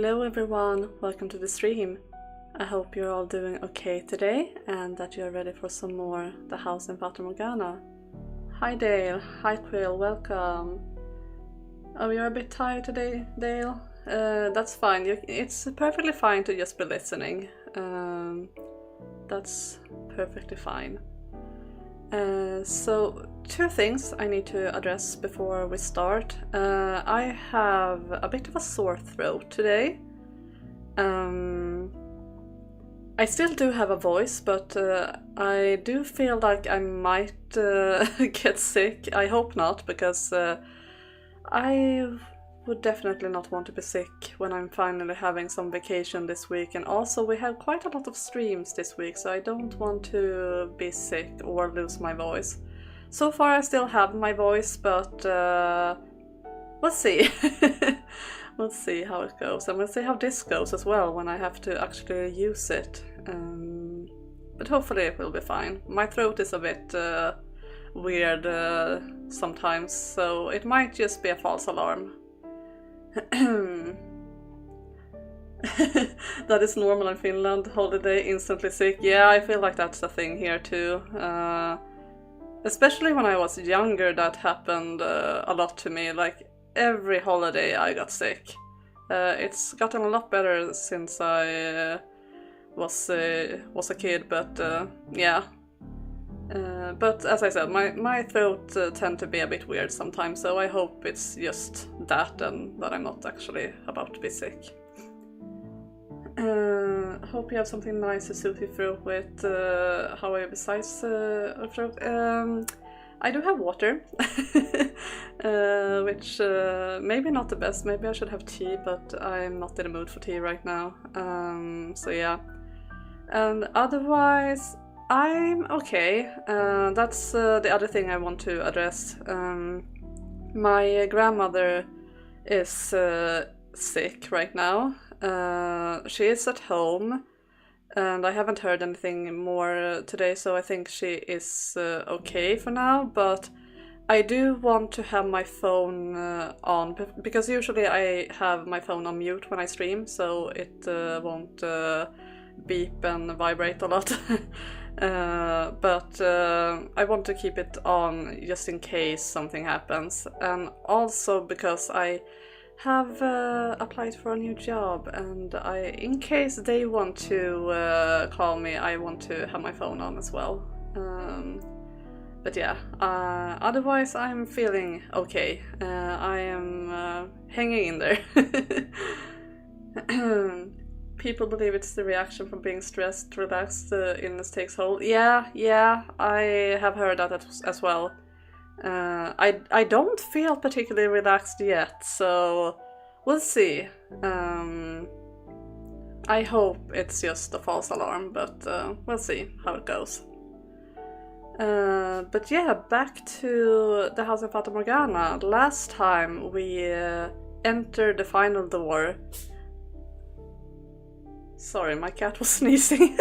Hello everyone, welcome to the stream. I hope you're all doing okay today and that you're ready for some more The House in Fata Morgana. Hi Dale, hi Quill, welcome. Oh, you're a bit tired today, Dale? That's fine, it's perfectly fine to just be listening. That's perfectly fine. So, two things I need to address before we start. I have a bit of a sore throat today. I still do have a voice, but I do feel like I might get sick. I hope not, because I would definitely not want to be sick when I'm finally having some vacation this week. And also we have quite a lot of streams this week, so I don't want to be sick or lose my voice. So far I still have my voice, but we'll see. We'll see how it goes, and we'll see how this goes as well when I have to actually use it. But hopefully it will be fine. My throat is a bit weird sometimes, so it might just be a false alarm. That is normal in Finland. Holiday, instantly sick. Yeah, I feel like that's a thing here too. Especially when I was younger, that happened a lot to me. Like every holiday I got sick. It's gotten a lot better since I was a kid, but yeah. But as I said, my throat tend to be a bit weird sometimes, so I hope it's just that and that I'm not actually about to be sick. Hope you have something nice to soothe your throat with. How are you besides a throat? I do have water, which maybe not the best. Maybe I should have tea, but I'm not in the mood for tea right now. So yeah. And otherwise, I'm okay. That's the other thing I want to address. My grandmother is sick right now. She is at home, and I haven't heard anything more today, so I think she is okay for now. But I do want to have my phone on, because usually I have my phone on mute when I stream, so it won't beep and vibrate a lot. But I want to keep it on just in case something happens, and also because I have applied for a new job, and in case they want to call me, I want to have my phone on as well. But yeah, otherwise I'm feeling okay. I am hanging in there. People believe it's the reaction from being stressed, relaxed, illness takes hold. Yeah, I have heard that as well. I don't feel particularly relaxed yet, so we'll see. I hope it's just a false alarm, but we'll see how it goes. But yeah, back to the House in Fata Morgana. Last time we entered the final door. Sorry, my cat was sneezing.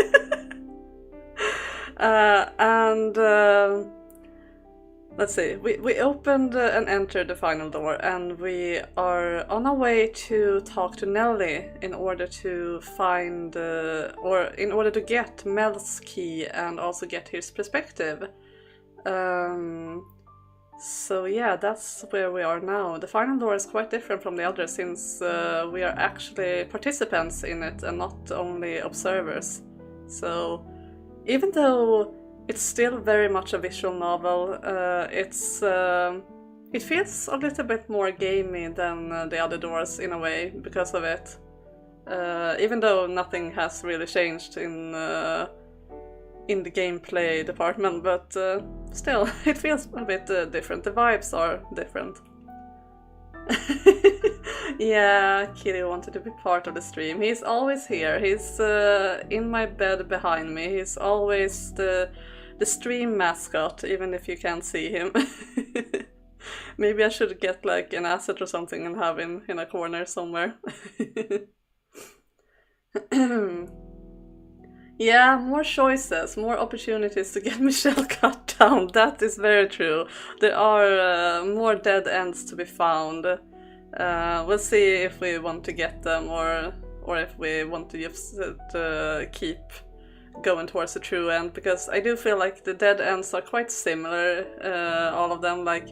Let's see, we opened and entered the final door, and we are on our way to talk to Nelly in order to find, or in order to get Mell's key and also get his perspective. So yeah, that's where we are now. The final door is quite different from the others, since we are actually participants in it and not only observers. So even though it's still very much a visual novel, it feels a little bit more gamey than the other doors in a way because of it. Even though nothing has really changed in the gameplay department, but still, it feels a bit different. The vibes are different. Yeah, Kitty wanted to be part of the stream. He's always here. He's in my bed behind me. He's always the stream mascot, even if you can't see him. Maybe I should get like an asset or something and have him in a corner somewhere. Yeah, more choices, more opportunities to get Michelle cut down. That is very true. There are more dead ends to be found. We'll see if we want to get them or if we want to just keep going towards the true end, because I do feel like the dead ends are quite similar, all of them, like,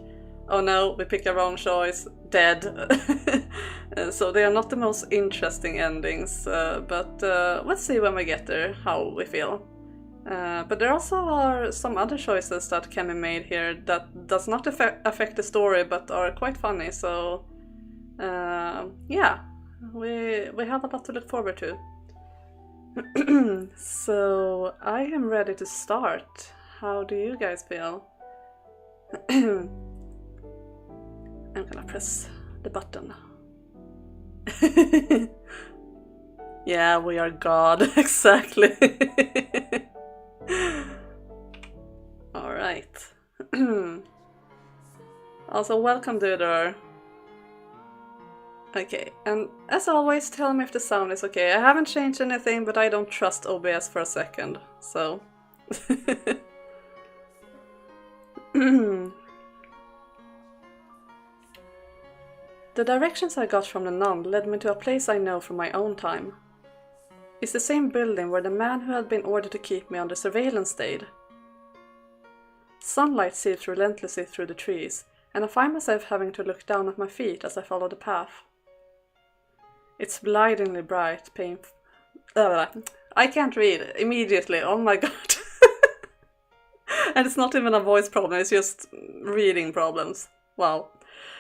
oh no, we pick our own choice, dead. So they are not the most interesting endings, but let's see when we get there how we feel. But there also are some other choices that can be made here that does not affect the story but are quite funny, so yeah, we have a lot to look forward to. So I am ready to start. How do you guys feel? I'm gonna press the button. Yeah, we are God, exactly. Alright. Also, welcome, Dudor. Okay, and as always, tell me if the sound is okay. I haven't changed anything, but I don't trust OBS for a second, so... The directions I got from the nun led me to a place I know from my own time. It's the same building where the man who had been ordered to keep me under surveillance stayed. Sunlight seeps relentlessly through the trees, and I find myself having to look down at my feet as I follow the path. It's blindingly bright, painful. I can't read immediately, oh my god. And it's not even a voice problem, it's just reading problems. Wow.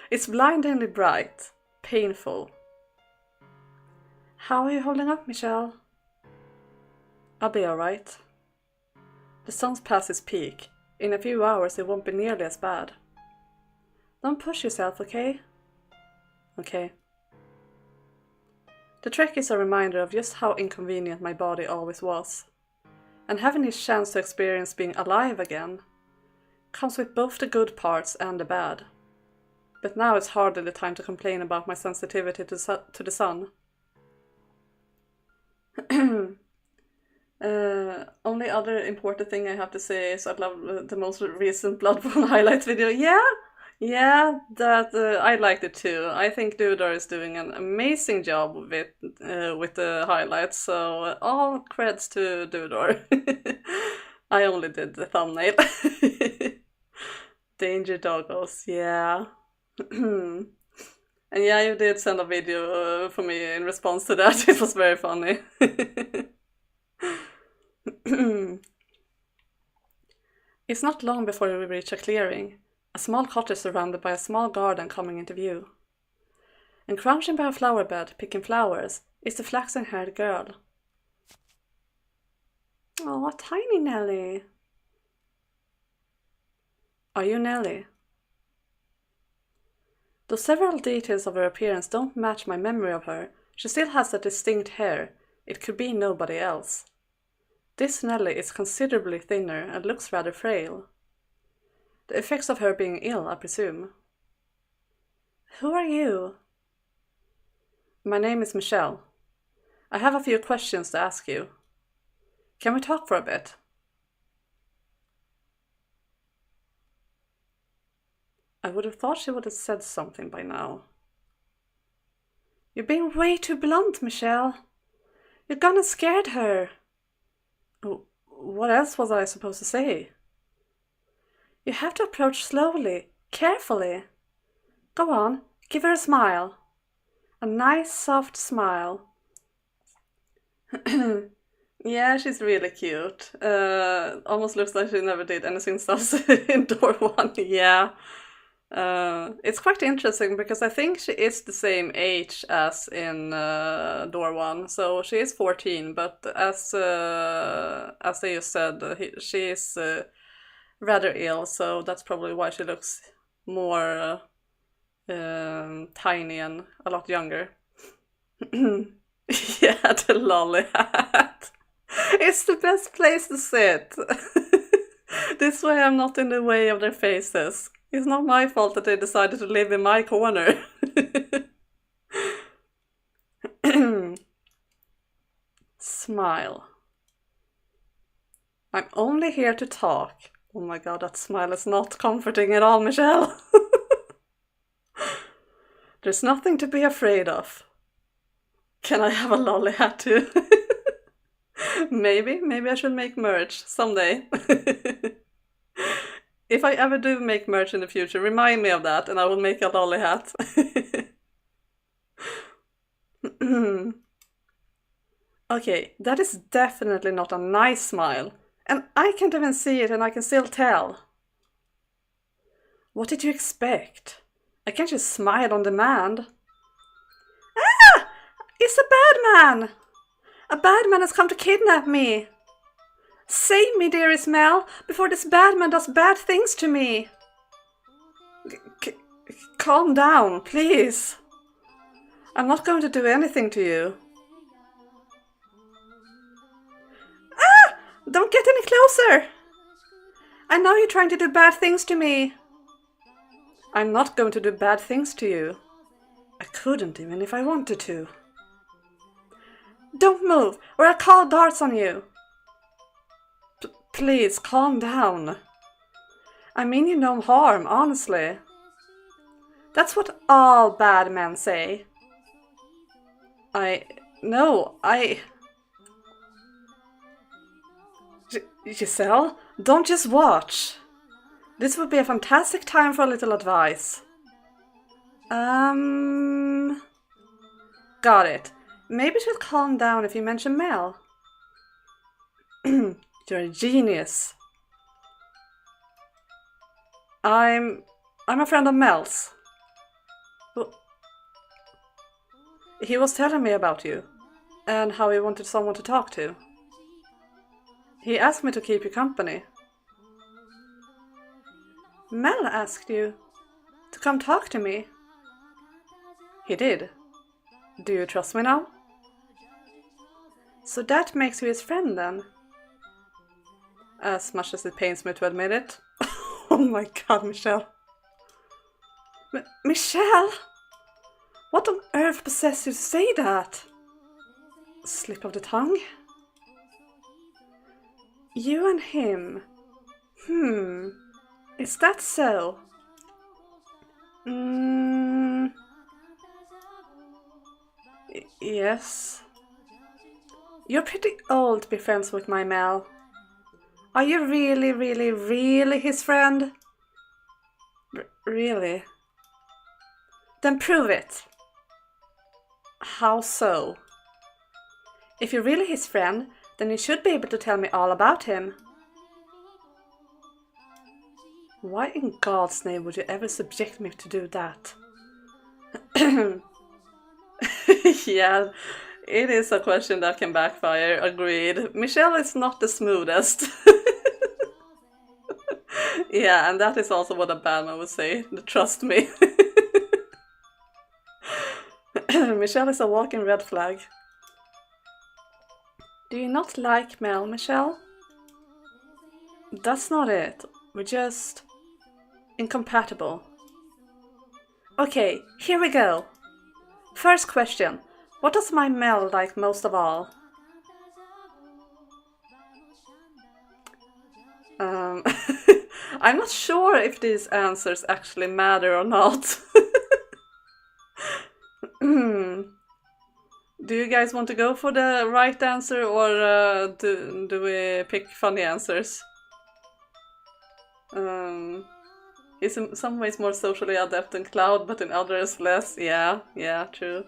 It's blindingly bright, painful. How are you holding up, Michelle? I'll be alright. The sun's past its peak. In a few hours it won't be nearly as bad. Don't push yourself, okay? Okay. The trek is a reminder of just how inconvenient my body always was. And having this chance to experience being alive again comes with both the good parts and the bad. But now it's hardly the time to complain about my sensitivity to the sun. Only other important thing I have to say is I love the most recent Bloodborne highlights video. Yeah, that I liked it too. I think Dudor is doing an amazing job with the highlights, so all creds to Dudor. I only did the thumbnail. Danger doggos, yeah. And yeah, you did send a video for me in response to that. It was very funny. It's not long before we reach a clearing, a small cottage surrounded by a small garden coming into view. And crouching by a flower bed, picking flowers, is the flaxen-haired girl. Oh, tiny Nelly. Are you Nelly? Though several details of her appearance don't match my memory of her, she still has that distinct hair. It could be nobody else. This Nelly is considerably thinner and looks rather frail. The effects of her being ill, I presume. Who are you? My name is Michelle. I have a few questions to ask you. Can we talk for a bit? I would have thought she would have said something by now. You're being way too blunt, Michelle. You're gonna scared her. What else was I supposed to say? You have to approach slowly, carefully. Go on, give her a smile. A nice, soft smile. Yeah, she's really cute. Almost looks like she never did anything else in Door 1, yeah. It's quite interesting because I think she is the same age as in Door 1, so she is 14, but as they just said, she is rather ill, so that's probably why she looks more tiny and a lot younger. Yeah, the lolly hat. It's the best place to sit. This way I'm not in the way of their faces. It's not my fault that they decided to live in my corner. Smile. I'm only here to talk. Oh my god, that smile is not comforting at all, Michelle. There's nothing to be afraid of. Can I have a lolly hat too? Maybe I should make merch someday. If I ever do make merch in the future, remind me of that and I will make a lolly hat. Okay, that is definitely not a nice smile. And I can't even see it and I can still tell. What did you expect? I can't just smile on demand. Ah! It's a bad man! A bad man has come to kidnap me. Save me, dearest Mell, before this bad man does bad things to me. Calm down, please. I'm not going to do anything to you. Ah! Don't get any closer! I know you're trying to do bad things to me. I'm not going to do bad things to you. I couldn't even if I wanted to. Don't move, or I'll call guards on you. Please, calm down. I mean you no harm, honestly. That's what all bad men say. Giselle, don't just watch. This would be a fantastic time for a little advice. Got it. Maybe she'll calm down if you mention Mell. You're a genius. I'm a friend of Mell's. He was telling me about you, and how he wanted someone to talk to. He asked me to keep you company. Mell asked you to come talk to me. He did. Do you trust me now? So that makes you his friend then? As much as it pains me to admit it. Oh my god, Michelle. Michelle? What on earth possessed you to say that? Slip of the tongue? You and him. Is that so? Yes. You're pretty old to be friends with my Mell. Are you really, really, really his friend? Really? Then prove it. How so? If you're really his friend, then you should be able to tell me all about him. Why in God's name would you ever subject me to do that? Yeah, it is a question that can backfire, agreed. Michelle is not the smoothest. Yeah, and that is also what a bad man would say, trust me. Michelle is a walking red flag. Do you not like Mell, Michelle? That's not it. We're just incompatible. Okay, here we go. First question. What does my Mell like most of all? I'm not sure if these answers actually matter or not. Do you guys want to go for the right answer, or do we pick funny answers? He's in some ways more socially adept than Cloud, but in others less. Yeah, true.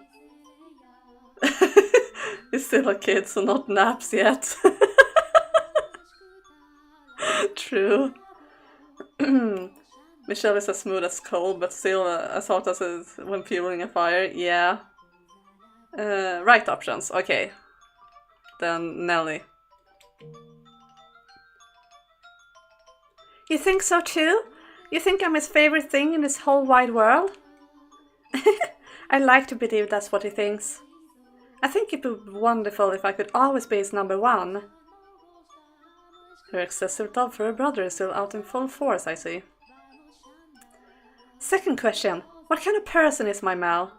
He's still a kid, so not naps yet. True. Michelle is as smooth as coal, but still as hot as when fueling a fire. Yeah. Right options. Okay. Then Nelly. You think so too? You think I'm his favorite thing in this whole wide world? I like to believe that's what he thinks. I think it would be wonderful if I could always be his number one. Her excessive love for her brother is still out in full force, I see. Second question. What kind of person is my Mell?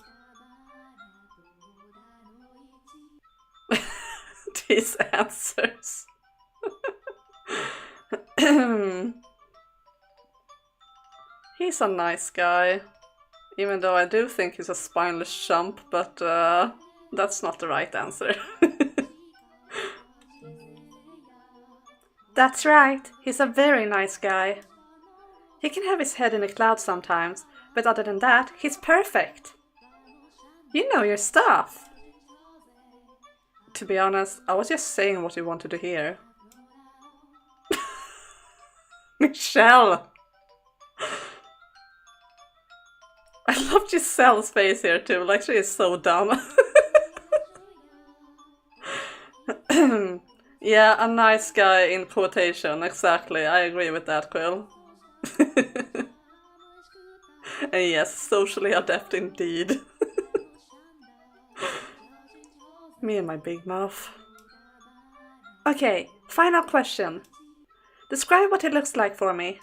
These answers. He's a nice guy. Even though I do think he's a spineless chump, but that's not the right answer. That's right, he's a very nice guy. He can have his head in the clouds sometimes, but other than that, he's perfect. You know your stuff. To be honest, I was just saying what you wanted to hear. Michelle! I love Giselle's face here too, like she is so dumb. Yeah, a nice guy in quotation, exactly. I agree with that, Quill. And yes, socially adept indeed. Me and my big mouth. Okay, final question. Describe what it looks like for me.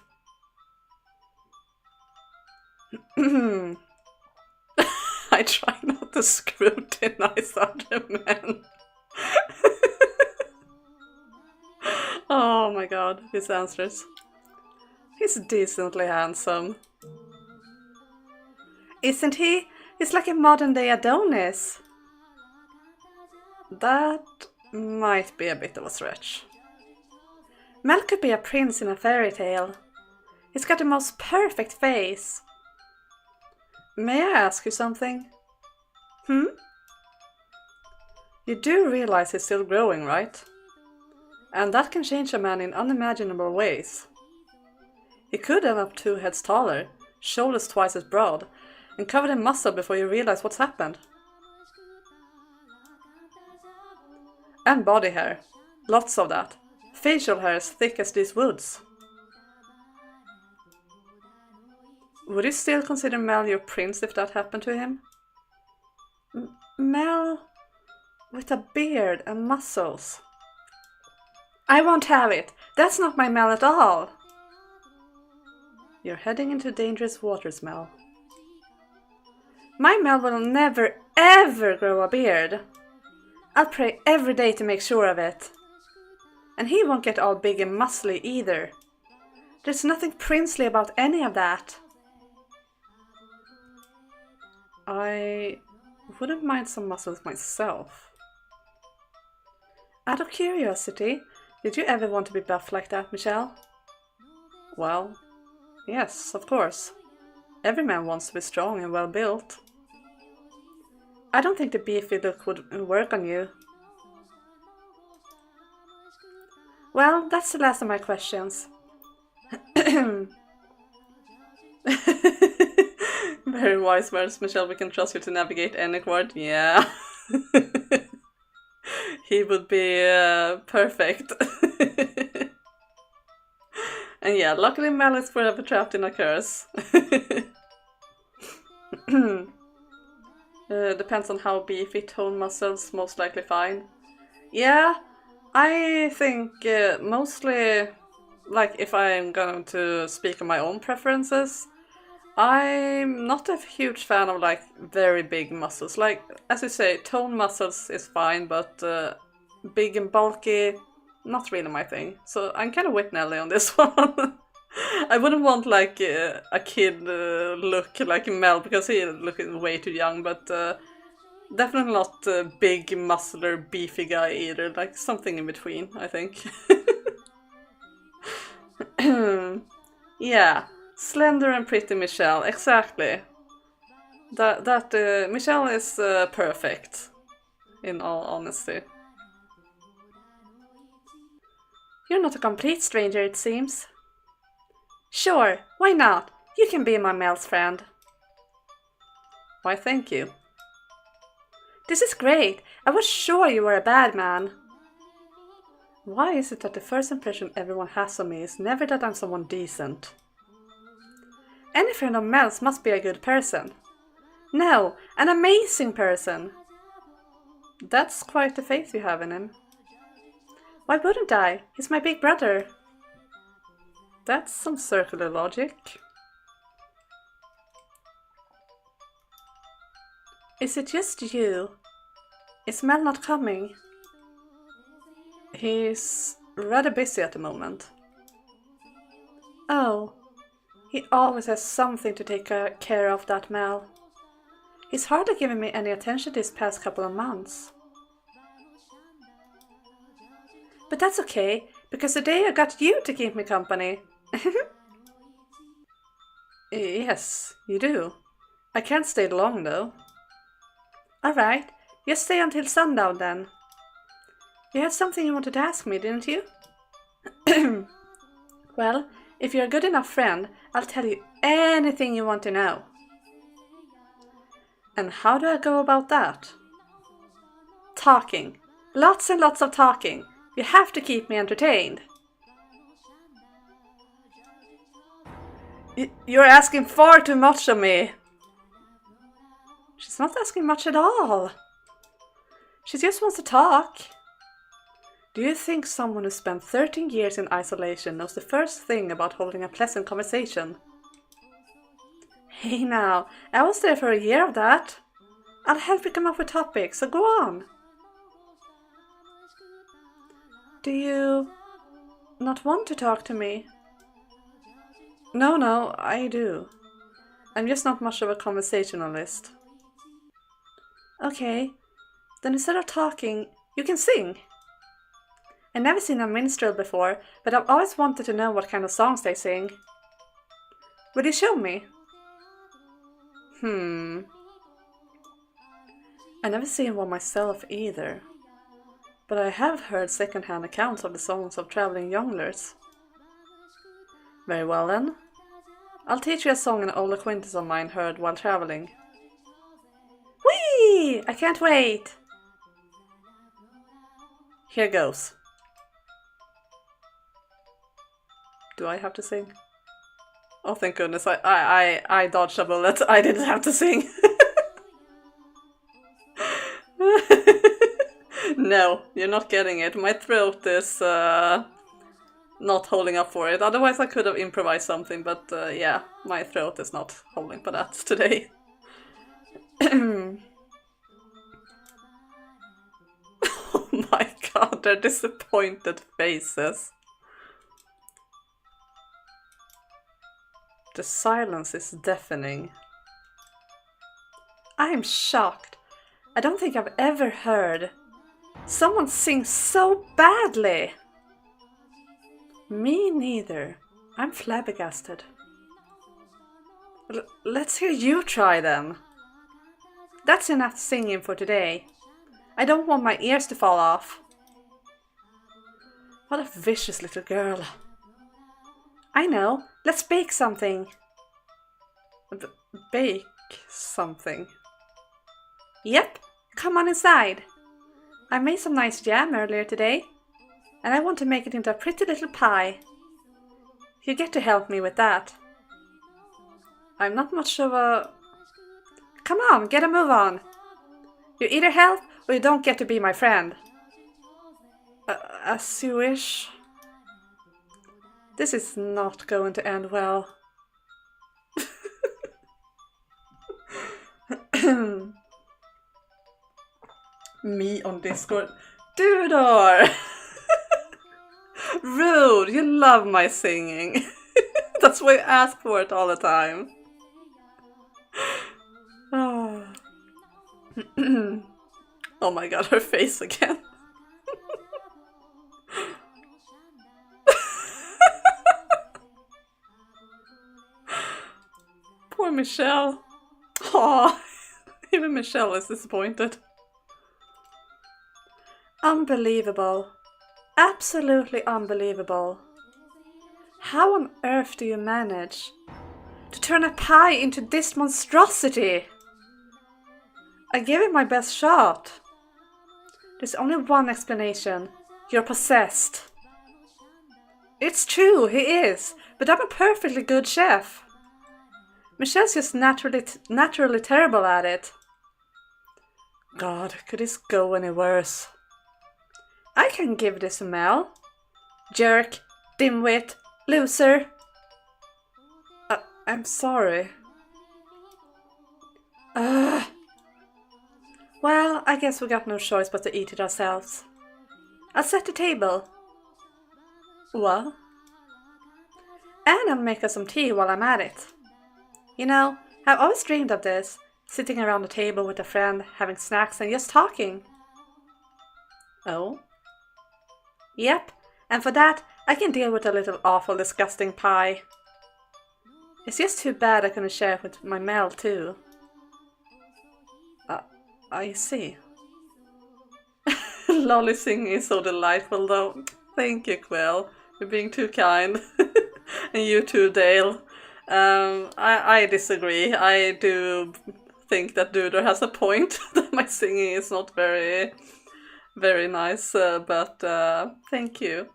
I try not to scrutinize other men. Oh my god, his answers. He's decently handsome. Isn't he? He's like a modern day Adonis. That might be a bit of a stretch. Mell could be a prince in a fairy tale. He's got the most perfect face. May I ask you something? You do realize he's still growing, right? And that can change a man in unimaginable ways. He could end up 2 heads taller, shoulders twice as broad, and covered in muscle before you realize what's happened. And body hair. Lots of that. Facial hair as thick as these woods. Would you still consider Mell your prince if that happened to him? Mell with a beard and muscles. I won't have it. That's not my Mell at all. You're heading into dangerous waters, Mell. My Mell will never ever grow a beard. I'll pray every day to make sure of it. And he won't get all big and muscly either. There's nothing princely about any of that. I wouldn't mind some muscles myself. Out of curiosity, did you ever want to be buff like that, Michelle? Well, yes, of course. Every man wants to be strong and well built. I don't think the beefy look would work on you. Well, that's the last of my questions. Very wise words, Michelle. We can trust you to navigate any court. Yeah. He would be perfect. And yeah, luckily Mell is forever trapped in a curse. Depends on how beefy, tone muscles, most likely fine. Yeah, I think mostly, like if I'm going to speak on my own preferences, I'm not a huge fan of like very big muscles. Like, as you say, tone muscles is fine, but big and bulky, not really my thing. So I'm kind of with Nelly on this one. I wouldn't want like a kid look like Mell because he looks way too young, but definitely not a big, muscular, beefy guy either. Like something in between, I think. Yeah, slender and pretty Michelle, exactly. That Michelle is perfect, in all honesty. You're not a complete stranger, it seems. Sure, why not? You can be my Mell's friend. Why, thank you. This is great. I was sure you were a bad man. Why is it that the first impression everyone has of me is never that I'm someone decent? Any friend of Mell's must be a good person. No, an amazing person. That's quite the faith you have in him. Why wouldn't I? He's my big brother. That's some circular logic. Is it just you? Is Mell not coming? He's rather busy at the moment. Oh, He always has something to take care of, that Mell. He's hardly given me any attention these past couple of months. But that's okay, because today I got you to keep me company. Yes, you do. I can't stay long though. Alright, just stay until sundown then. You had something you wanted to ask me, didn't you? Well, if you're a good enough friend, I'll tell you anything you want to know. And how do I go about that? Talking. Lots and lots of talking. You have to keep me entertained. You're asking far too much of me. She's not asking much at all. She just wants to talk. Do you think someone who spent 13 years in isolation knows the first thing about holding a pleasant conversation? Hey now, I was there for a year of that. I'll help you come up with topics, so go on. Do you not want to talk to me? No, I do. I'm just not much of a conversationalist. Okay, then instead of talking, you can sing. I've never seen a minstrel before, but I've always wanted to know what kind of songs they sing. Will you show me? I've never seen one myself either, but I have heard second-hand accounts of the songs of traveling jongleurs. Very well then. I'll teach you a song an old acquaintance of mine heard while traveling. Whee! I can't wait! Here goes. Do I have to sing? Oh, thank goodness, I dodged a bullet. I didn't have to sing. No, you're not getting it. My throat is not holding up for it. Otherwise I could have improvised something, but yeah, my throat is not holding for that today. Oh my god, they're disappointed faces. The silence is deafening. I'm shocked. I don't think I've ever heard someone sing so badly. Me neither. I'm flabbergasted. Let's hear you try then. That's enough singing for today. I don't want my ears to fall off. What a vicious little girl. I know. Let's bake something. Bake something? Yep. Come on inside. I made some nice jam earlier today, and I want to make it into a pretty little pie. You get to help me with that. I'm not much of a... Come on, get a move on. You either help or you don't get to be my friend. As you wish. This is not going to end well. Me on Discord. Dudor! Rude, you love my singing. That's why you ask for it all the time. Oh, oh my god, her face again. Poor Michelle. Aw, even Michelle is disappointed. Unbelievable. Absolutely unbelievable. How on earth do you manage to turn a pie into this monstrosity? I gave it my best shot. There's only one explanation. You're possessed. It's true, he is, but I'm a perfectly good chef. Michelle's just naturally terrible at it. God, could this go any worse? I can give this a Mell. Jerk, dimwit, loser. I'm sorry. Well, I guess we got no choice but to eat it ourselves. I'll set the table. What? And I'll make us some tea while I'm at it. You know, I've always dreamed of this, sitting around a table with a friend, having snacks and just talking. Oh? Yep, and for that, I can deal with a little awful disgusting pie. It's just too bad I couldn't share it with my Mell too. I see. Lolly singing is so delightful though. Thank you, Quill. You're being too kind. And you too, Dale. I disagree. I do think that Duder has a point. That my singing is not very, very nice, but thank you.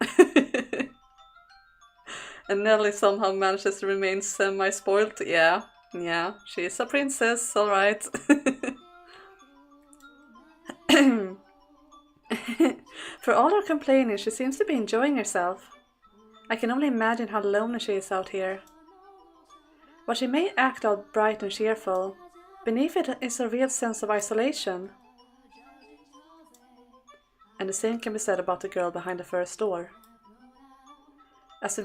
And Nelly somehow manages to remain semi-spoiled. Yeah, she's a princess, alright. For all her complaining, she seems to be enjoying herself. I can only imagine how lonely she is out here. While she may act all bright and cheerful, beneath it is a real sense of isolation. And the same can be said about the girl behind the first door. As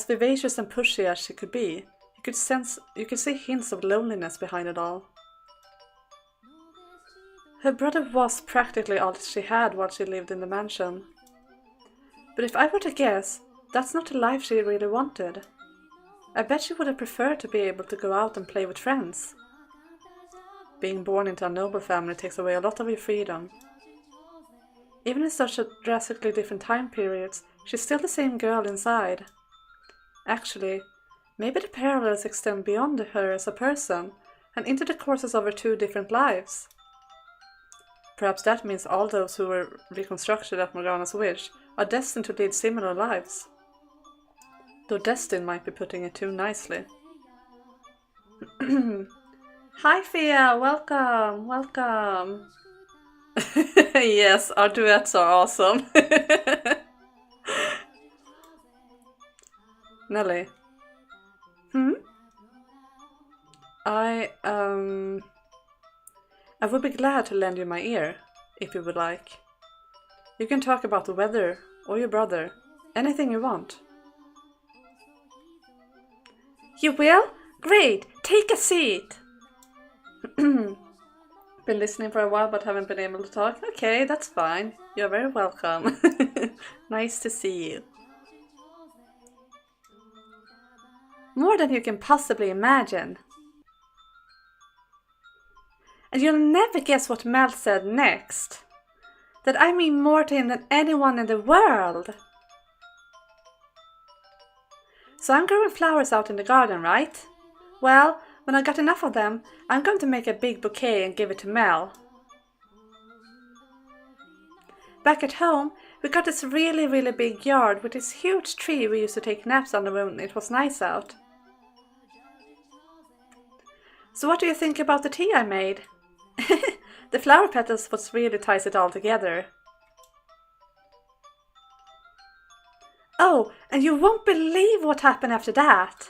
vivacious and pushy as she could be, you could see hints of loneliness behind it all. Her brother was practically all she had while she lived in the mansion. But if I were to guess, that's not the life she really wanted. I bet she would have preferred to be able to go out and play with friends. Being born into a noble family takes away a lot of your freedom. Even in such a drastically different time periods, she's still the same girl inside. Actually, maybe the parallels extend beyond her as a person and into the courses of her two different lives. Perhaps that means all those who were reconstructed at Morgana's wish are destined to lead similar lives. Though destined might be putting it too nicely. Hi Fia, welcome! Yes, our duets are awesome. Nelly. I would be glad to lend you my ear, if you would like. You can talk about the weather, or your brother, anything you want. You will? Great! Take a seat! Been listening for a while but haven't been able to talk? Okay, that's fine. You're very welcome. Nice to see you. More than you can possibly imagine. And you'll never guess what Mell said next. That I mean more to him than anyone in the world. So I'm growing flowers out in the garden, right? Well, when I got enough of them, I'm going to make a big bouquet and give it to Mell. Back at home, we got this really big yard with this huge tree we used to take naps under when it was nice out. So what do you think about the tea I made? The flower petals what really ties it all together. Oh, and you won't believe what happened after that.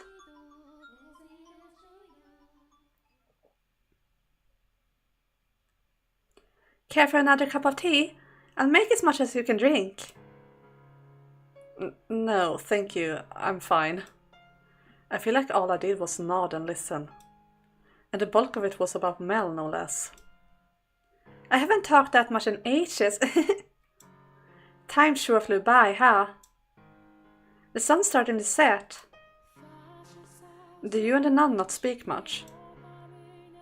Care for another cup of tea? I'll make as much as you can drink. No, thank you. I'm fine. I feel like all I did was nod and listen. And the bulk of it was about Mell, no less. I haven't talked that much in ages. Time sure flew by, huh? The sun's starting to set. Do you and the nun not speak much?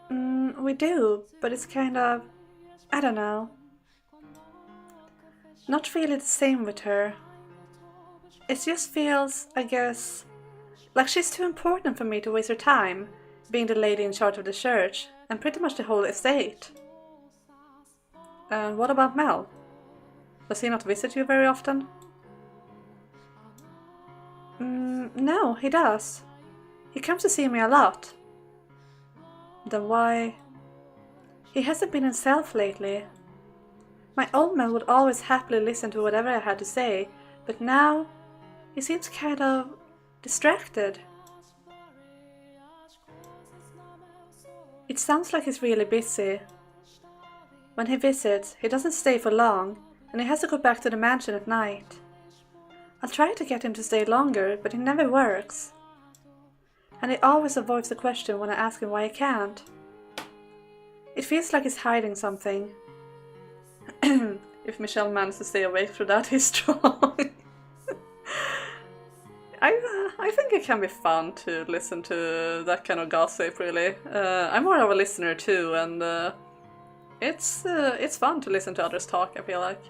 We do, but it's kind of... I don't know. Not really the same with her. It just feels, I guess, like she's too important for me to waste her time, being the lady in charge of the church, and pretty much the whole estate. And what about Mell? Does he not visit you very often? No, he does. He comes to see me a lot. Then why? He hasn't been himself lately. My old man would always happily listen to whatever I had to say, but now he seems kind of distracted. It sounds like he's really busy. When he visits, he doesn't stay for long, and he has to go back to the mansion at night. I'll try to get him to stay longer, but it never works. And he always avoids the question when I ask him why he can't. It feels like he's hiding something. If Michelle managed to stay awake through that, he's strong. I think it can be fun to listen to that kind of gossip, really. I'm more of a listener too, and it's fun to listen to others talk, I feel like.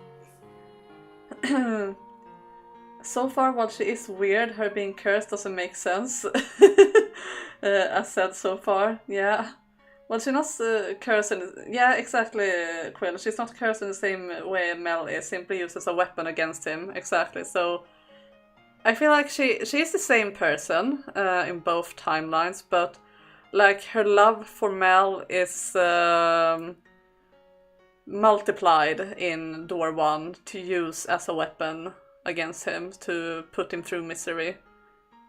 So far, while she is weird, her being cursed doesn't make sense. As said so far, yeah. Well, she's not cursing. Yeah, exactly, Quill. She's not cursing the same way Mell is, simply uses a weapon against him. Exactly. So I feel like she is the same person in both timelines, but like her love for Mell is multiplied in Door 1 to use as a weapon against him to put him through misery.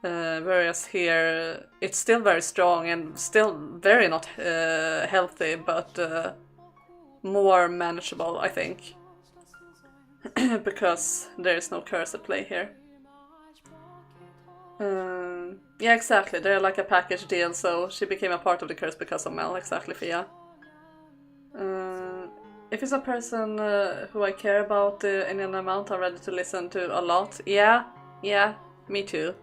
Whereas here it's still very strong and still very not healthy, but more manageable, I think. Because there is no curse at play here. Yeah, exactly. They're like a package deal, so she became a part of the curse because of Mell. Exactly, Fia. If it's a person who I care about in an amount, I'm ready to listen to a lot. Yeah, me too.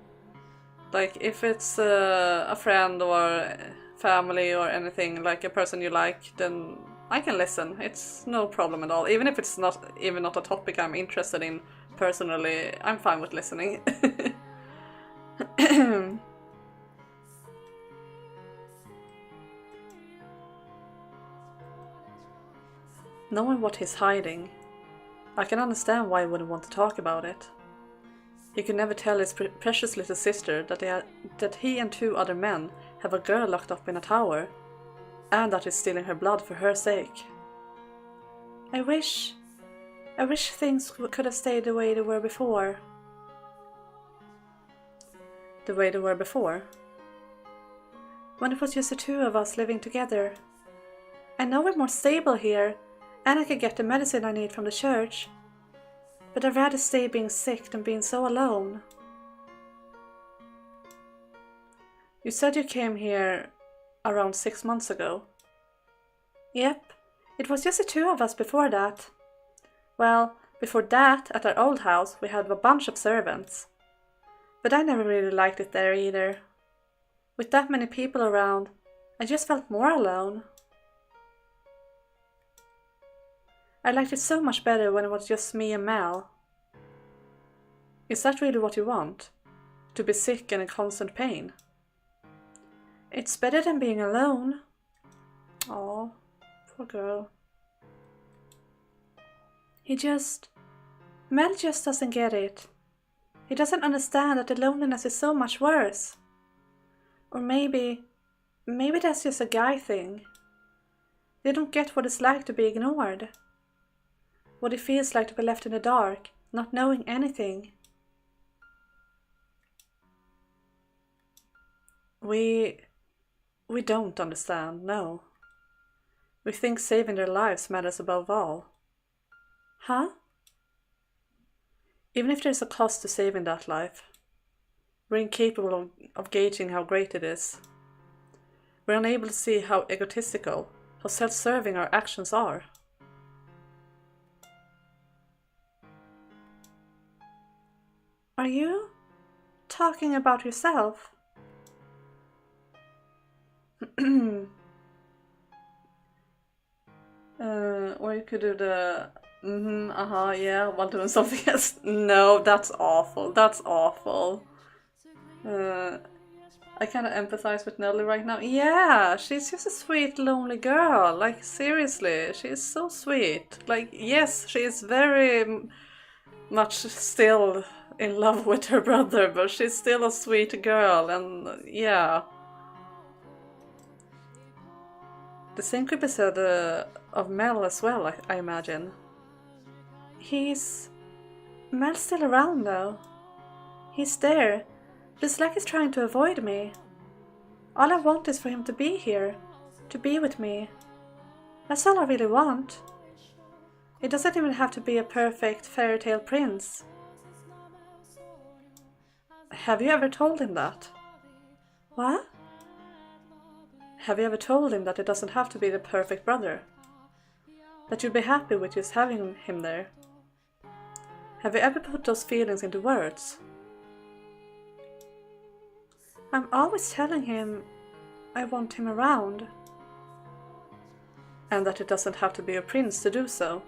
Like, if it's a friend or family or anything, like a person you like, then I can listen. It's no problem at all. Even if it's not a topic I'm interested in personally, I'm fine with listening. Knowing what he's hiding, I can understand why he wouldn't want to talk about it. He could never tell his precious little sister that he and 2 other men have a girl locked up in a tower, and that he's stealing her blood for her sake. I wish things could have stayed the way they were before. The way they were before? When it was just the 2 of us living together. I know we're more stable here, and I could get the medicine I need from the church. But I'd rather stay being sick than being so alone. You said you came here around 6 months ago. Yep, it was just the 2 of us before that. Well, before that, at our old house, we had a bunch of servants. But I never really liked it there either. With that many people around, I just felt more alone. I liked it so much better when it was just me and Mell. Is that really what you want? To be sick and in constant pain? It's better than being alone. Aw, poor girl. Mell just doesn't get it. He doesn't understand that the loneliness is so much worse. Or maybe that's just a guy thing. They don't get what it's like to be ignored. What it feels like to be left in the dark, not knowing anything. We don't understand, no. We think saving their lives matters above all. Huh? Even if there's a cost to saving that life, we're incapable of gauging how great it is. We're unable to see how egotistical, how self-serving our actions are. Are you talking about yourself? Or you could do the yeah, while doing something else. No, that's awful. That's awful. I kind of empathize with Nelly right now. Yeah, she's just a sweet, lonely girl. Like, seriously, she is so sweet. Like, yes, she is very much still in love with her brother, but she's still a sweet girl, and yeah. The same could be said of Mell as well, I imagine. Mel's still around though. He's there, but it's like he's trying to avoid me. All I want is for him to be here, to be with me. That's all I really want. It doesn't even have to be a perfect fairy tale prince. Have you ever told him that? What? Have you ever told him that it doesn't have to be the perfect brother? That you'd be happy with just having him there? Have you ever put those feelings into words? I'm always telling him I want him around. And that it doesn't have to be a prince to do so.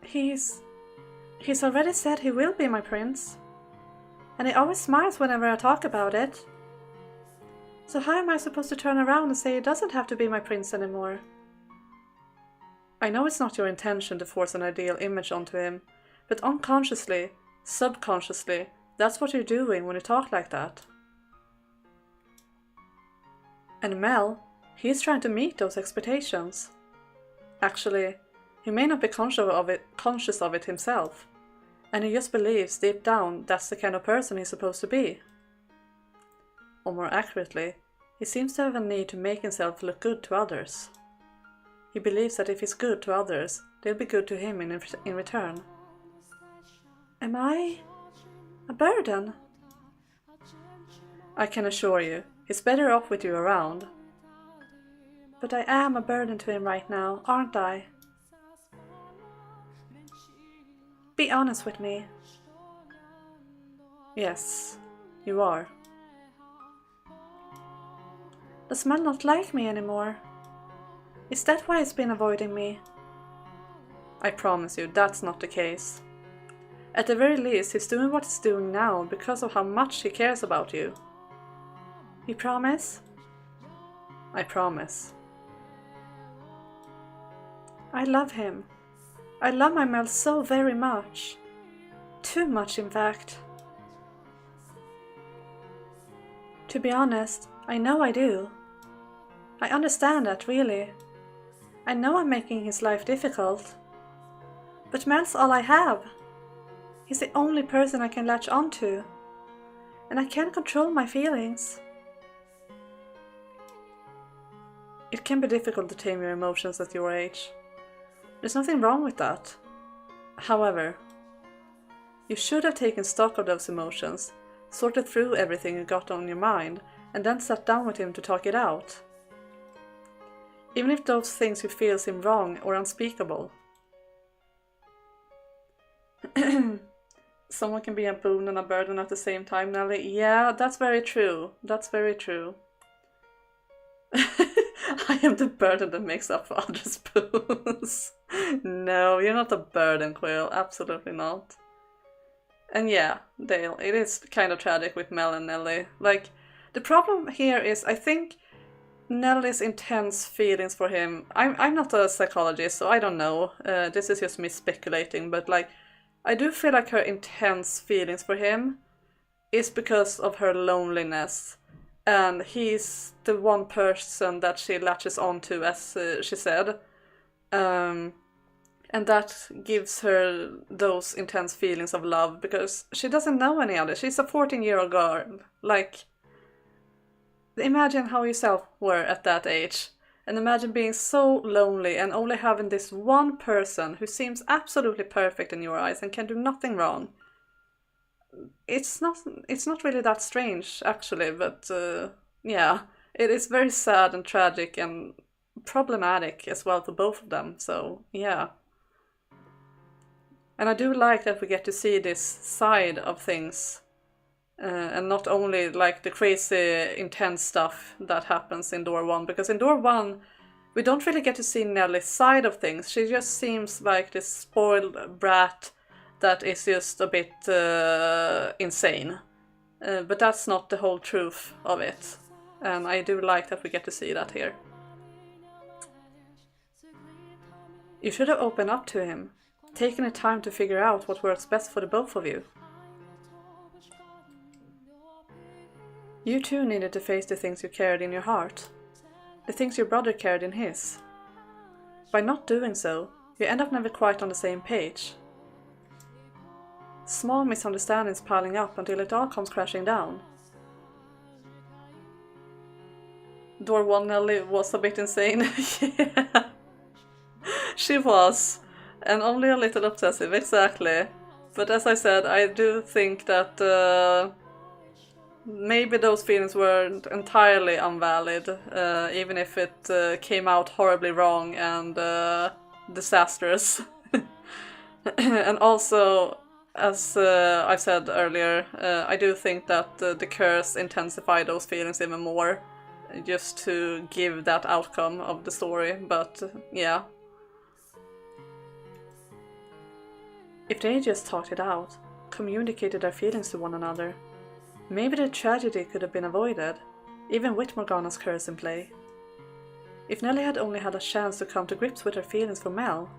He's already said he will be my prince. And he always smiles whenever I talk about it. So how am I supposed to turn around and say he doesn't have to be my prince anymore? I know it's not your intention to force an ideal image onto him, but unconsciously, subconsciously, that's what you're doing when you talk like that. And Mell, he's trying to meet those expectations. Actually, he may not be conscious of it himself, and he just believes deep down that's the kind of person he's supposed to be. Or more accurately, he seems to have a need to make himself look good to others. He believes that if he's good to others, they'll be good to him in return. Am I a burden? I can assure you, he's better off with you around. But I am a burden to him right now, aren't I? Be honest with me. Yes, you are. Does Mell not like me anymore? Is that why he's been avoiding me? I promise you, that's not the case. At the very least, he's doing what he's doing now because of how much he cares about you. You promise? I promise. I love him. I love my Mell so very much. Too much, in fact. To be honest, I know I do. I understand that, really. I know I'm making his life difficult. But Mell's all I have. He's the only person I can latch onto. And I can't control my feelings. It can be difficult to tame your emotions at your age. There's nothing wrong with that. However, you should have taken stock of those emotions, sorted through everything you got on your mind, and then sat down with him to talk it out. Even if those things you feel seem wrong or unspeakable. Someone can be a boon and a burden at the same time, Nelly. Yeah, that's very true. That's very true. I am the burden that makes up for others' boons. No, you're not a burden, Quill. Absolutely not. And yeah, Dale, it is kind of tragic with Mell and Nelly. Like, the problem here is, I think Nelly's intense feelings for him... I'm not a psychologist, so I don't know. This is just me speculating, but like, I do feel like her intense feelings for him is because of her loneliness. And he's the one person that she latches onto, as she said. And that gives her those intense feelings of love, because she doesn't know any other. She's a 14-year-old girl. Like, imagine how yourself were at that age. And imagine being so lonely and only having this one person who seems absolutely perfect in your eyes and can do nothing wrong. It's not really that strange, actually, but yeah, it is very sad and tragic and problematic as well for both of them, so yeah. And I do like that we get to see this side of things, and not only like the crazy intense stuff that happens in Door 1, because in Door 1 we don't really get to see Nelly's side of things. She just seems like this spoiled brat that is just a bit insane. But that's not the whole truth of it. And I do like that we get to see that here. You should have opened up to him, taken the time to figure out what works best for the both of you. You too needed to face the things you carried in your heart, the things your brother carried in his. By not doing so, you end up never quite on the same page. Small misunderstandings piling up until it all comes crashing down. Door 1 Nelly was a bit insane. Yeah, she was. And only a little obsessive, exactly. But as I said, I do think that maybe those feelings weren't entirely invalid, even if it came out horribly wrong and disastrous. And also, as I've said earlier, I do think that the curse intensified those feelings even more, just to give that outcome of the story, but yeah. If they just talked it out, communicated their feelings to one another, maybe the tragedy could have been avoided, even with Morgana's curse in play. If Nellie had only had a chance to come to grips with her feelings for Mell,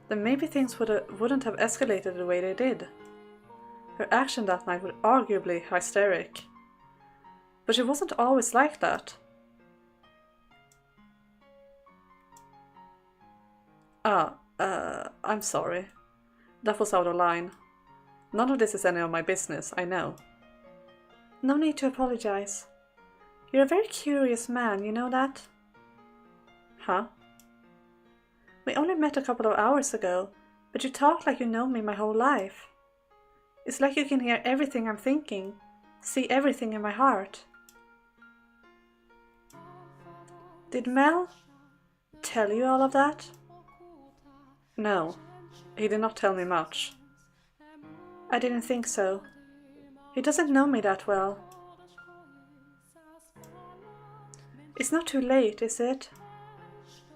then maybe things wouldn't have escalated the way they did. Her action that night was arguably hysteric. But she wasn't always like that. I'm sorry. That was out of line. None of this is any of my business, I know. No need to apologize. You're a very curious man, you know that? Huh? We only met a couple of hours ago, but you talk like you know me my whole life. It's like you can hear everything I'm thinking, see everything in my heart. Did Mell tell you all of that? No, he did not tell me much. I didn't think so. He doesn't know me that well. It's not too late, is it?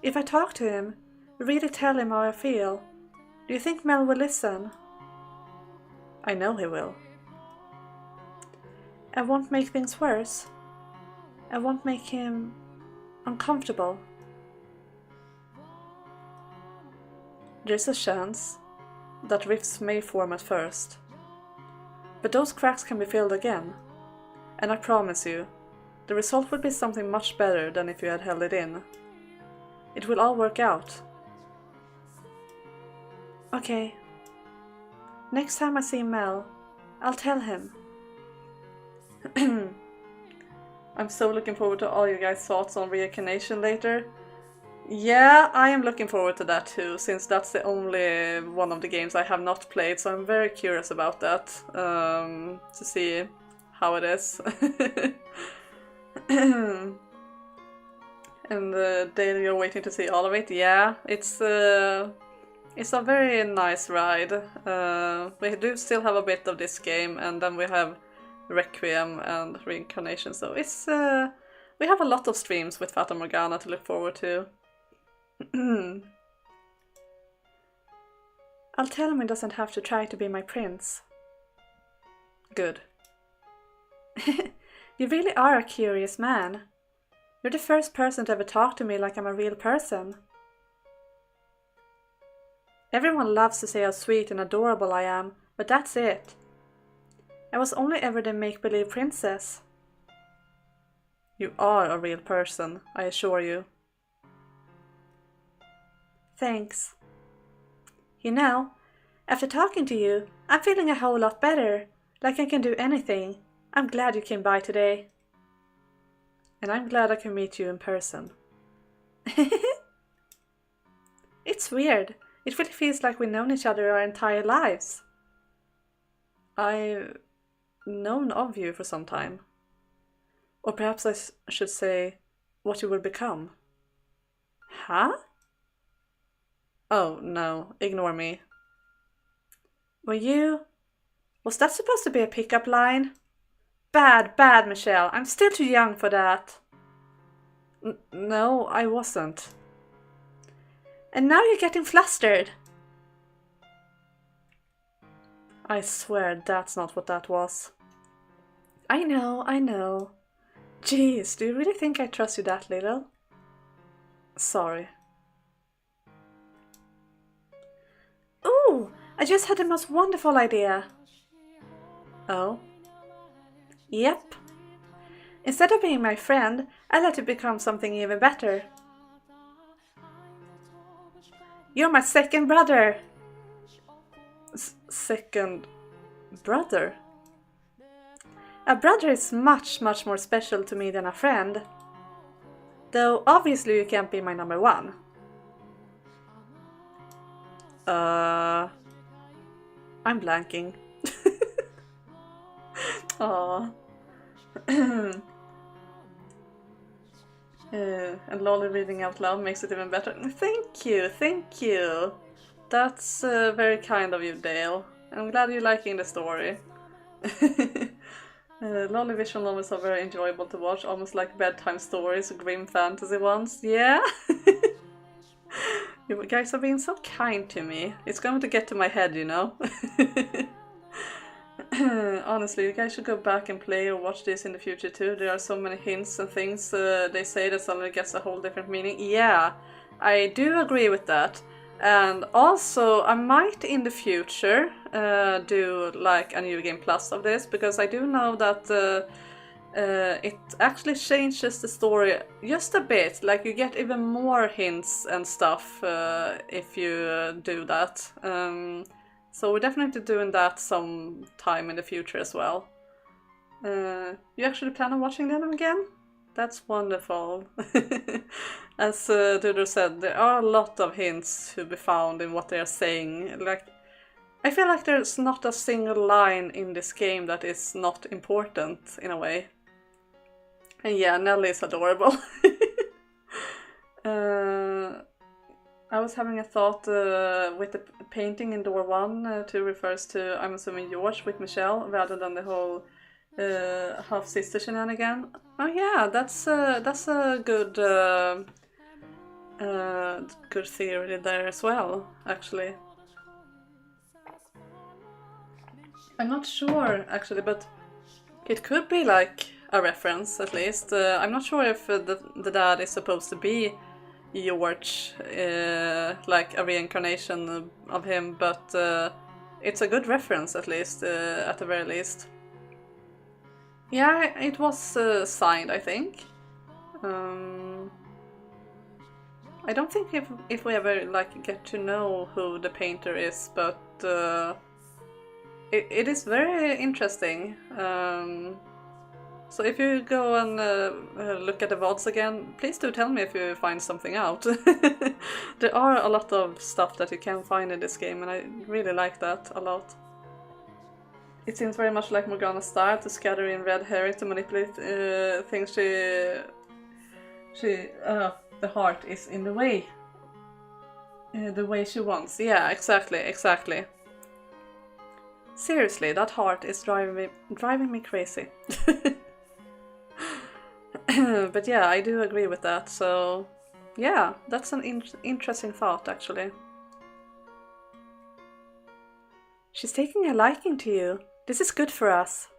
If I talk to him, really tell him how I feel, do you think Mell will listen? I know he will. I won't make things worse. I won't make him uncomfortable. There's a chance that rifts may form at first, but those cracks can be filled again, and I promise you, the result will be something much better than if you had held it in. It will all work out. Okay. Next time I see Mell, I'll tell him. I'm so looking forward to all you guys' thoughts on reincarnation later. Yeah, I am looking forward to that too, since that's the only one of the games I have not played, so I'm very curious about that, to see how it is. And Dale, you're waiting to see all of it? Yeah, it's a very nice ride. We do still have a bit of this game, and then we have Requiem and Reincarnation, so it's we have a lot of streams with Fata Morgana to look forward to. I'll tell him he doesn't have to try to be my prince. Good. You really are a curious man. You're the first person to ever talk to me like I'm a real person. Everyone loves to say how sweet and adorable I am, but that's it. I was only ever the make-believe princess. You are a real person, I assure you. Thanks. You know, after talking to you, I'm feeling a whole lot better, like I can do anything. I'm glad you came by today. And I'm glad I can meet you in person. It's weird. It really feels like we've known each other our entire lives. I've known of you for some time. Or perhaps I should say, what you will become. Huh? Oh, no. Ignore me. Was that supposed to be a pickup line? Bad, Michelle. I'm still too young for that. No, I wasn't. And now you're getting flustered. I swear that's not what that was. I know. Jeez, do you really think I trust you that little? Sorry. Ooh, I just had the most wonderful idea. Oh? Yep. Instead of being my friend, I'd let you become something even better. You're my second brother! Second brother? A brother is much more special to me than a friend. Though obviously you can't be my number one. I'm blanking. Aww. And Lolly reading out loud makes it even better. Thank you, thank you. That's very kind of you, Dale. I'm glad you're liking the story. Lolly visual novels are very enjoyable to watch, almost like bedtime stories, grim fantasy ones. Yeah? You guys are being so kind to me. It's going to get to my head, you know? Honestly, you guys should go back and play or watch this in the future too. There are so many hints and things they say that suddenly gets a whole different meaning. Yeah, I do agree with that. And also, I might in the future do like a New Game Plus of this, because I do know that it actually changes the story just a bit. Like, you get even more hints and stuff if you do that. So we're definitely doing that some time in the future as well. You actually plan on watching them again? That's wonderful. As Dudu said, there are a lot of hints to be found in what they are saying. Like, I feel like there's not a single line in this game that is not important in a way. And yeah, Nelly is adorable. I was having a thought with the painting in door 1 to refers to, I'm assuming, George with Michelle rather than the whole half-sister shenanigan. Oh yeah, that's a good good theory there as well, actually. I'm not sure actually, but it could be like a reference at least. I'm not sure if the dad is supposed to be George, like a reincarnation of him, but it's a good reference at least, at the very least. Yeah, it was signed, I think. I don't think if we ever like get to know who the painter is, but it is very interesting. So if you go and look at the VODs again, please do tell me if you find something out. There are a lot of stuff that you can find in this game, and I really like that a lot. It seems very much like Morgana's style to scatter in red herring to manipulate things the heart is in the way. The way she wants. Yeah, exactly. Seriously, that heart is driving me crazy. But yeah, I do agree with that, so yeah, that's an interesting thought actually. She's taking a liking to you. This is good for us.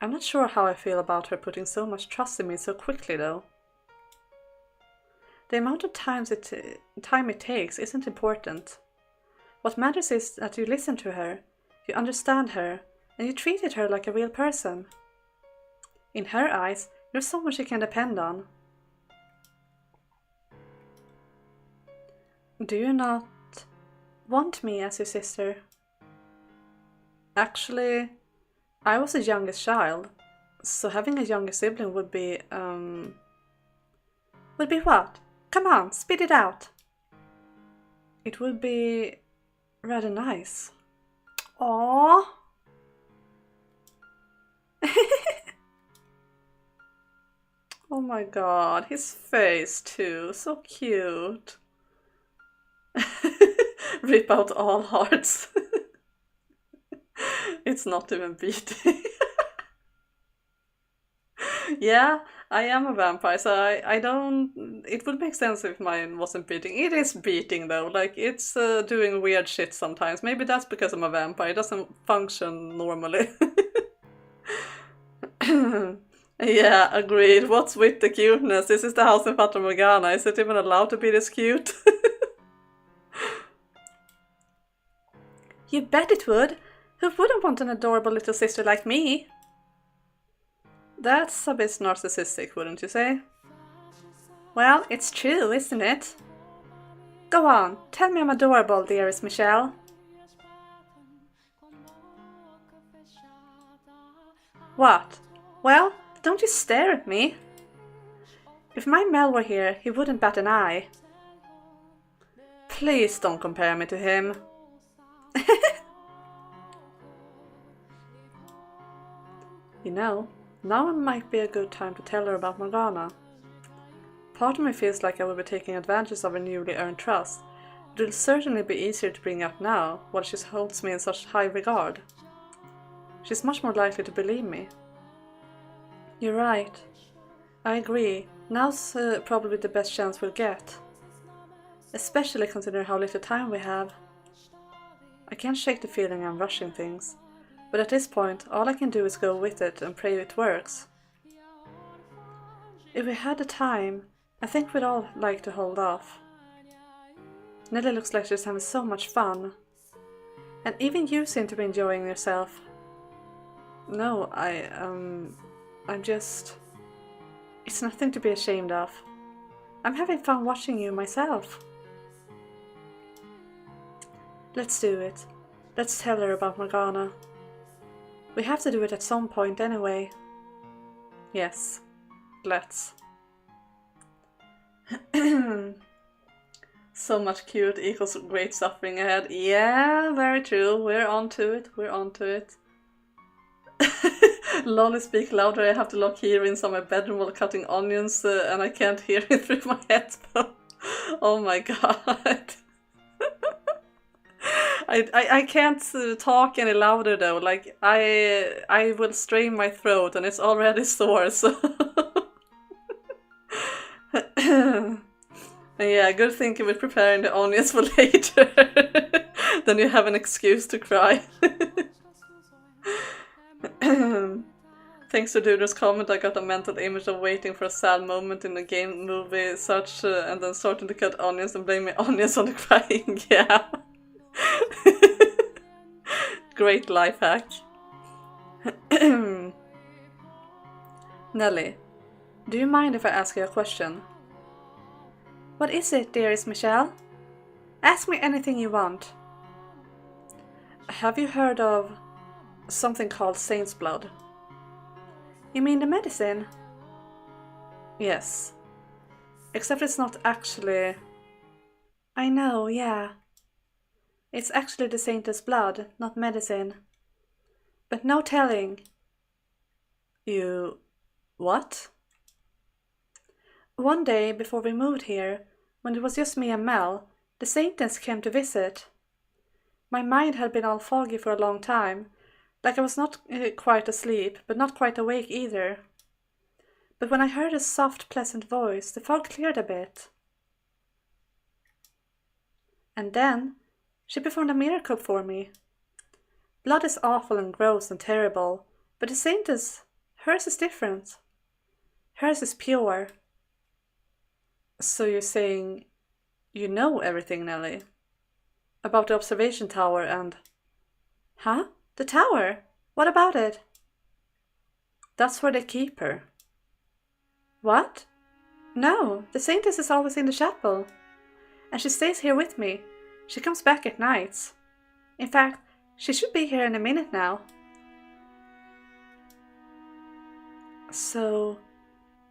I'm not sure how I feel about her putting so much trust in me so quickly though. The amount of time it takes isn't important. What matters is that you listen to her, you understand her, and you treated her like a real person. In her eyes, you're someone she can depend on. Do you not want me as your sister? Actually, I was the youngest child, so having a younger sibling would be, Would be what? Come on, spit it out. It would be rather nice. Aww. Oh my god, his face too, so cute. Rip out all hearts. It's not even beating. Yeah, I am a vampire, so I don't... It would make sense if mine wasn't beating. It is beating though, like it's doing weird shit sometimes. Maybe that's because I'm a vampire, it doesn't function normally. Yeah, agreed. What's with the cuteness? This is the house in Fata Morgana. Is it even allowed to be this cute? You bet it would. Who wouldn't want an adorable little sister like me? That's a bit narcissistic, wouldn't you say? Well, it's true, isn't it? Go on, tell me I'm adorable, dearest Michelle. What? Well, don't you stare at me. If my Mell were here, he wouldn't bat an eye. Please don't compare me to him. You know, Now might be a good time to tell her about Morgana. Part of me feels like I will be taking advantage of her newly earned trust. It will certainly be easier to bring up now, while she holds me in such high regard. She's much more likely to believe me. You're right. I agree. Now's probably the best chance we'll get. Especially considering how little time we have. I can't shake the feeling I'm rushing things. But at this point, all I can do is go with it and pray it works. If we had the time, I think we'd all like to hold off. Nelly looks like she's having so much fun. And even you seem to be enjoying yourself. No, I'm just... It's nothing to be ashamed of. I'm having fun watching you myself. Let's do it. Let's tell her about Morgana. We have to do it at some point anyway. Yes, let's. So much cute equals great suffering ahead. Yeah, very true. We're on to it. We're on to it. Lolly, speak louder. I have to lock earrings on my bedroom while cutting onions and I can't hear it through my headphone. Oh my god. I can't talk any louder though. Like I will strain my throat and it's already sore. So yeah, good thinking with preparing the onions for later. Then you have an excuse to cry. Thanks to Duder's comment, I got a mental image of waiting for a sad moment in a game, movie, such, and then starting to cut onions and blaming onions on the crying. Yeah. Great life hack. Nelly, do you mind if I ask you a question? What is it, dearest Michelle? Ask me anything you want. Have you heard of something called saint's blood? You mean the medicine? Yes. Except it's not actually... I know, yeah. It's actually the saint's blood, not medicine. But no telling. You... what? One day before we moved here, when it was just me and Mel, the saintess came to visit. My mind had been all foggy for a long time, like I was not quite asleep, but not quite awake either. But when I heard a soft, pleasant voice, the fog cleared a bit. And then, she performed a miracle for me. Blood is awful and gross and terrible, but the saintess, hers is different. Hers is pure. So you're saying you know everything, Nelly? About the observation tower and... Huh? The tower? What about it? That's where they keep her. What? No, the saintess is always in the chapel. And she stays here with me. She comes back at nights. In fact, she should be here in a minute now. So,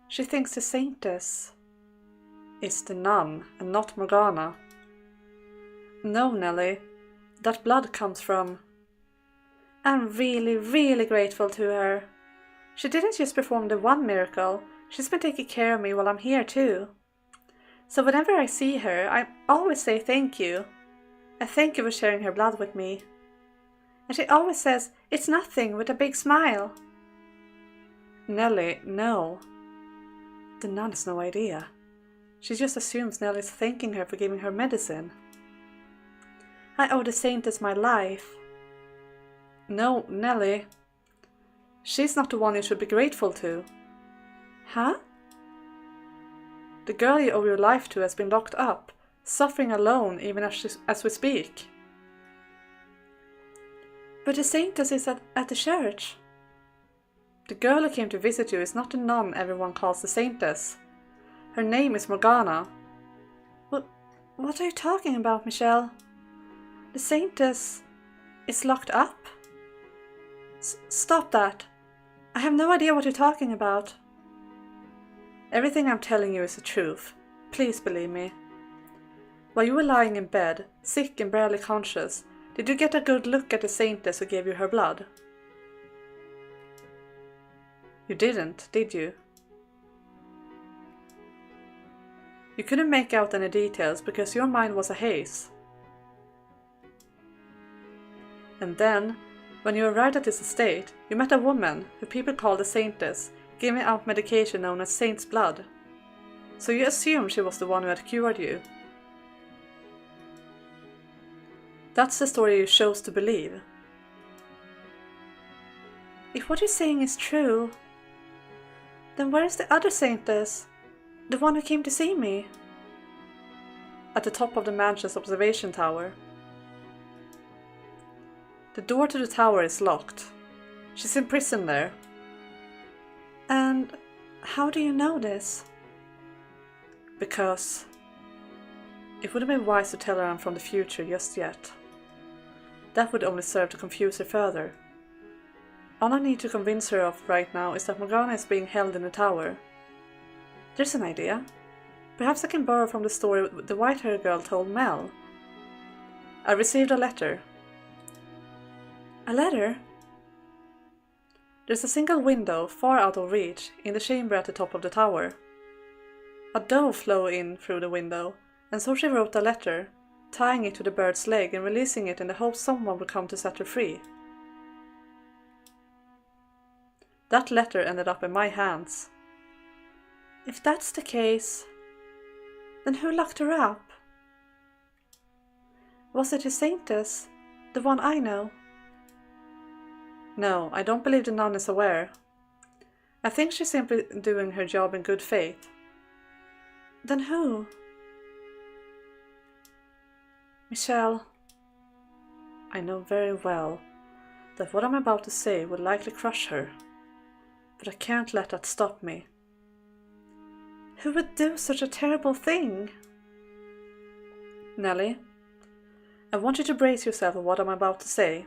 she thinks the saintess is the nun and not Morgana. No, Nelly, that blood comes from... I'm really, really grateful to her. She didn't just perform the one miracle, she's been taking care of me while I'm here too. So whenever I see her, I always say thank you. I thank you for sharing her blood with me. And she always says, it's nothing, with a big smile. Nelly, no. The nun has no idea. She just assumes Nelly's thanking her for giving her medicine. I owe the saintess my life. No, Nelly. She's not the one you should be grateful to. Huh? The girl you owe your life to has been locked up, suffering alone even as we speak. But the saintess is at the church. The girl who came to visit you is not the nun everyone calls the saintess. Her name is Morgana. What are you talking about, Michelle? The saintess is locked up? Stop that. I have no idea what you're talking about. Everything I'm telling you is the truth. Please believe me. While you were lying in bed, sick and barely conscious, did you get a good look at the saintess who gave you her blood? You didn't, did you? You couldn't make out any details because your mind was a haze. And then, when you arrived at this estate, you met a woman who people called a saintess, giving out medication known as saint's blood. So you assumed she was the one who had cured you. That's the story you chose to believe. If what you're saying is true, then where is the other saintess? The one who came to see me? At the top of the mansion's observation tower. The door to the tower is locked. She's imprisoned there. And how do you know this? Because it wouldn't be wise to tell her I'm from the future just yet. That would only serve to confuse her further. All I need to convince her of right now is that Morgana is being held in the tower. There's an idea. Perhaps I can borrow from the story the white-haired girl told Mell. I received a letter. A letter? There's a single window, far out of reach, in the chamber at the top of the tower. A dove flew in through the window, and so she wrote a letter, tying it to the bird's leg and releasing it in the hope someone would come to set her free. That letter ended up in my hands. If that's the case, then who locked her up? Was it a saintess, the one I know? No, I don't believe the nun is aware. I think she's simply doing her job in good faith. Then who? Michelle, I know very well that what I'm about to say will likely crush her, but I can't let that stop me. Who would do such a terrible thing? Nellie, I want you to brace yourself on what I'm about to say.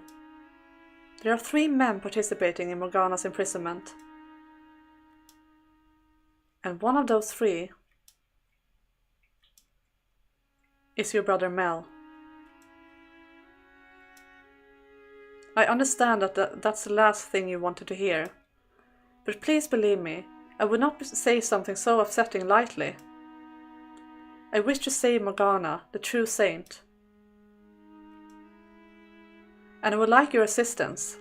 There are 3 men participating in Morgana's imprisonment. And one of those 3 is your brother Mell. I understand that that's the last thing you wanted to hear. But please believe me, I would not say something so upsetting lightly. I wish to save Morgana, the true saint. And I would like your assistance.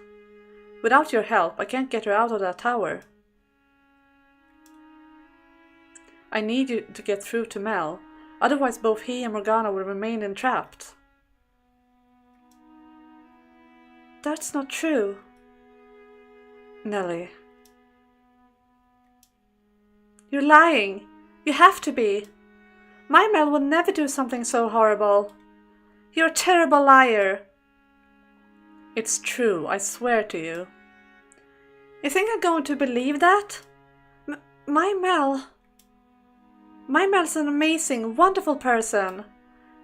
Without your help, I can't get her out of that tower. I need you to get through to Mell, otherwise both he and Morgana will remain entrapped. That's not true. Nellie. You're lying. You have to be. My Mell would never do something so horrible. You're a terrible liar. It's true, I swear to you. You think I'm going to believe that? My Mell's an amazing, wonderful person.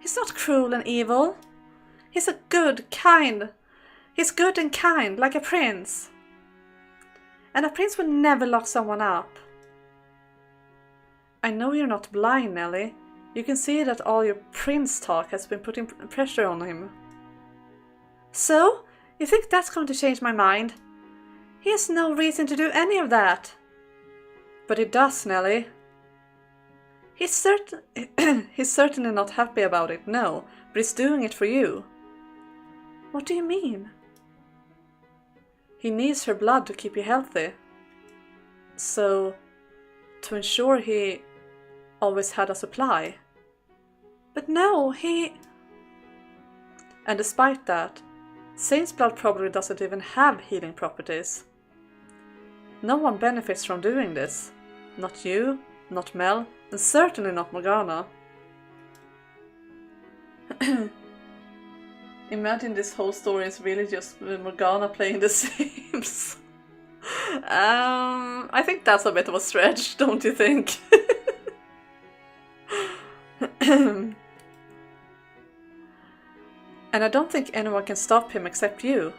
He's not cruel and evil. He's good and kind, like a prince. And a prince would never lock someone up. I know you're not blind, Nellie. You can see that all your prince talk has been putting pressure on him. So? You think that's going to change my mind? He has no reason to do any of that. But it does, Nellie. He's certainly not happy about it, no, but he's doing it for you. What do you mean? He needs her blood to keep you healthy. So, to ensure he always had a supply. But no, And despite that, Saint's blood probably doesn't even have healing properties. No one benefits from doing this. Not you, not Mell, and certainly not Morgana. Imagine this whole story is really just Morgana playing The Sims. I think that's a bit of a stretch, don't you think? And I don't think anyone can stop him except you.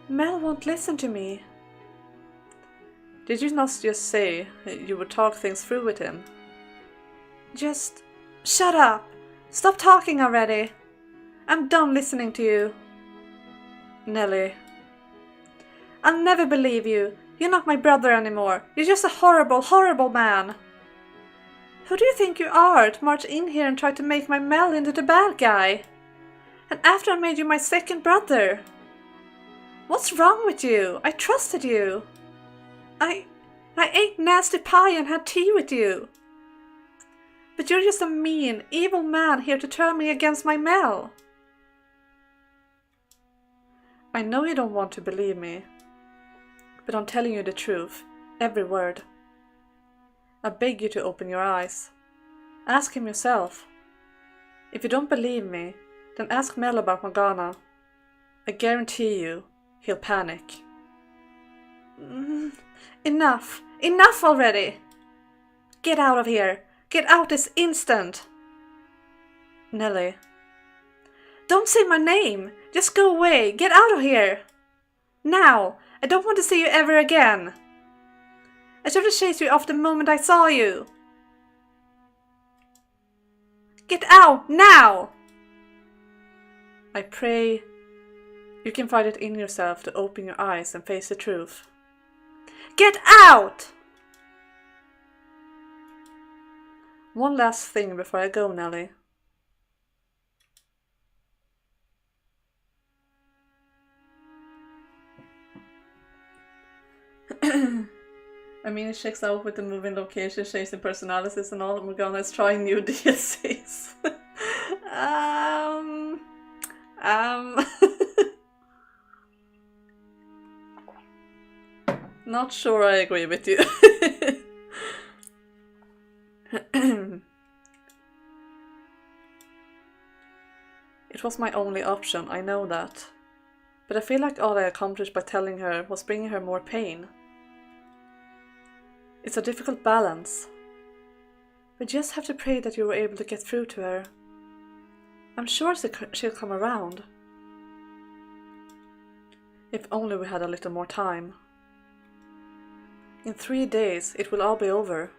Mell won't listen to me. Did you not just say you would talk things through with him? Just shut up! Stop talking already! I'm done listening to you. Nellie. I'll never believe you. You're not my brother anymore. You're just a horrible, horrible man. Who do you think you are to march in here and try to make my Mell into the bad guy? And after I made you my second brother. What's wrong with you? I trusted you. I ate nasty pie and had tea with you. But you're just a mean, evil man here to turn me against my Mell. I know you don't want to believe me, but I'm telling you the truth, every word. I beg you to open your eyes. Ask him yourself. If you don't believe me, then ask Mell about Morgana. I guarantee you, he'll panic. Enough! Enough already! Get out of here! Get out this instant! Nelly. Don't say my name! Just go away! Get out of here! Now! I don't want to see you ever again! I should have chased you off the moment I saw you! Get out! Now! I pray you can find it in yourself to open your eyes and face the truth. Get out! One last thing before I go, Nelly. I mean, it checks out with the moving location, changing personalities and all. Morgana is trying new DLCs. Not sure I agree with you. It was my only option, I know that. But I feel like all I accomplished by telling her was bringing her more pain. It's a difficult balance. We just have to pray that you were able to get through to her. I'm sure she'll come around. If only we had a little more time. In 3 days, it will all be over.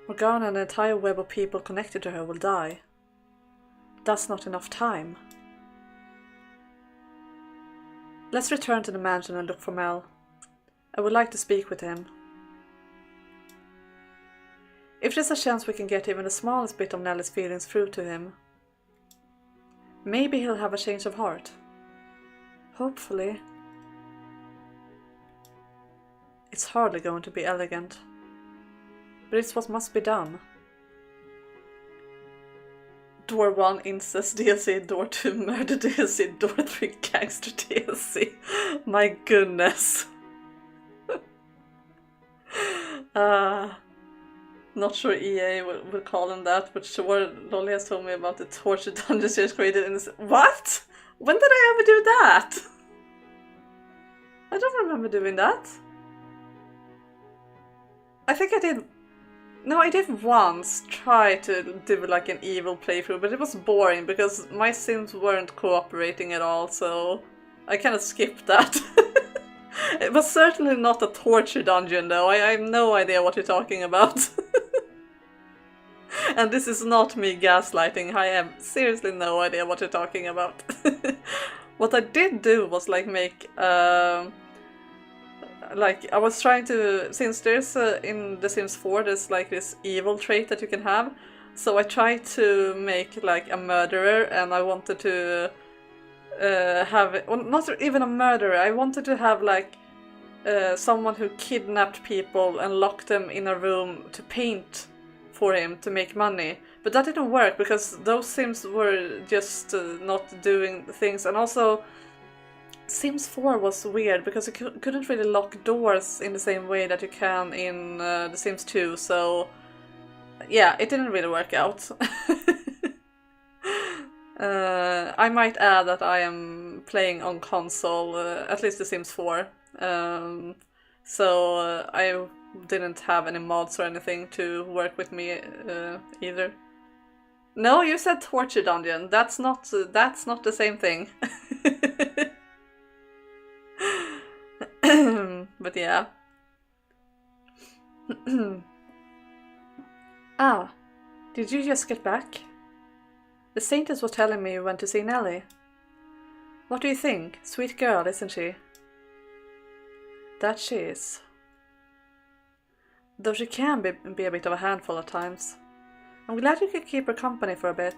Morgana and the entire web of people connected to her will die. That's not enough time. Let's return to the mansion and look for Mell. I would like to speak with him. If there's a chance we can get even the smallest bit of Nelly's feelings through to him, maybe he'll have a change of heart. Hopefully. It's hardly going to be elegant, but it's what must be done. Door 1 Incest DLC, Door 2 Murder DLC, Door 3 Gangster DLC. My goodness. Not sure EA would call him that, but sure, Lolly has told me about the torture dungeons she has created in this. What? When did I ever do that? I don't remember doing that. I think I did. No, I did once try to do like an evil playthrough, but it was boring because my sims weren't cooperating at all, so I kind of skipped that. It was certainly not a torture dungeon though, I have no idea what you're talking about. And this is not me gaslighting, I have seriously no idea what you're talking about. What I did do was like make like, I was trying to, since there's in The Sims 4 there's like this evil trait that you can have, so I tried to make like a murderer, and I wanted to have, well, not even a murderer, I wanted to have like someone who kidnapped people and locked them in a room to paint for him to make money. But that didn't work because those Sims were just not doing things, and also Sims 4 was weird because you couldn't really lock doors in the same way that you can in The Sims 2, so yeah, it didn't really work out. I might add that I am playing on console, at least The Sims 4, so I didn't have any mods or anything to work with me either. No, you said torture dungeon. That's not the same thing. But yeah. Ah, did you just get back? The Saintess was telling me you went to see Nelly. What do you think? Sweet girl, isn't she? That she is. Though she can be a bit of a handful at times. I'm glad you could keep her company for a bit.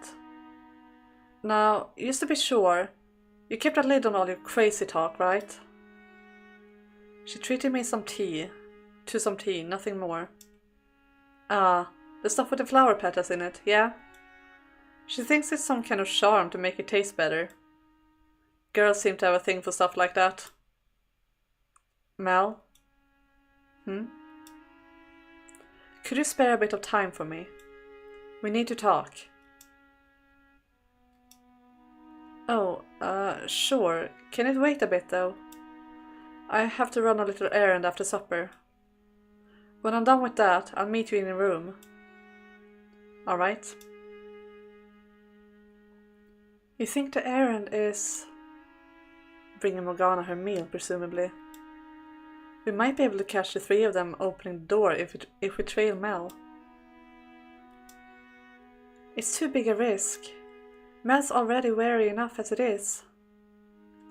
Now, just to be sure, you kept a lid on all your crazy talk, right? She treated me to some tea, nothing more. Ah, the stuff with the flower petals in it, yeah? She thinks it's some kind of charm to make it taste better. Girls seem to have a thing for stuff like that. Mel? Could you spare a bit of time for me? We need to talk. Oh, sure. Can it wait a bit though? I have to run a little errand after supper. When I'm done with that, I'll meet you in the room. Alright. You think the errand is bringing Morgana her meal, presumably. We might be able to catch the three of them opening the door if we trail Mel. It's too big a risk. Mel's already wary enough as it is.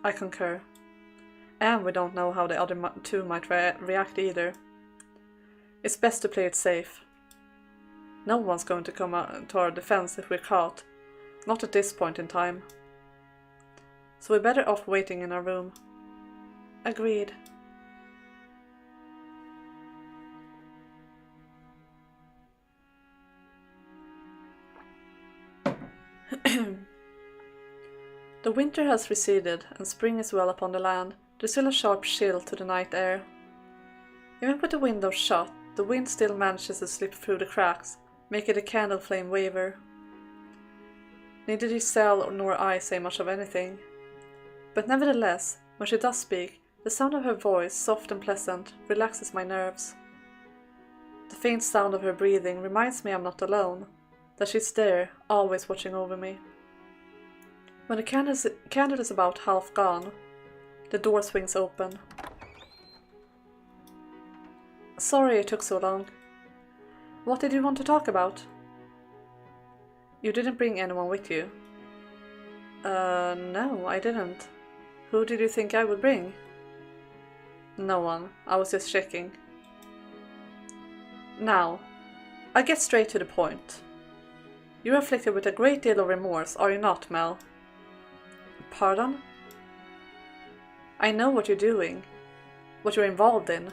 I concur. And we don't know how the other two might react either. It's best to play it safe. No one's going to come to our defense if we're caught. Not at this point in time. So we're better off waiting in our room. Agreed. The winter has receded and spring is well upon the land. There's still a sharp chill to the night air. Even with the windows shut, the wind still manages to slip through the cracks, making the candle flame waver. Neither Giselle nor I say much of anything. But nevertheless, when she does speak, the sound of her voice, soft and pleasant, relaxes my nerves. The faint sound of her breathing reminds me I'm not alone, that she's there, always watching over me. When the candle is about half gone, the door swings open. Sorry it took so long. What did you want to talk about? You didn't bring anyone with you? No, I didn't. Who did you think I would bring? No one. I was just checking. Now, I'll get straight to the point. You're afflicted with a great deal of remorse, are you not, Mel? Pardon? I know what you're doing. What you're involved in.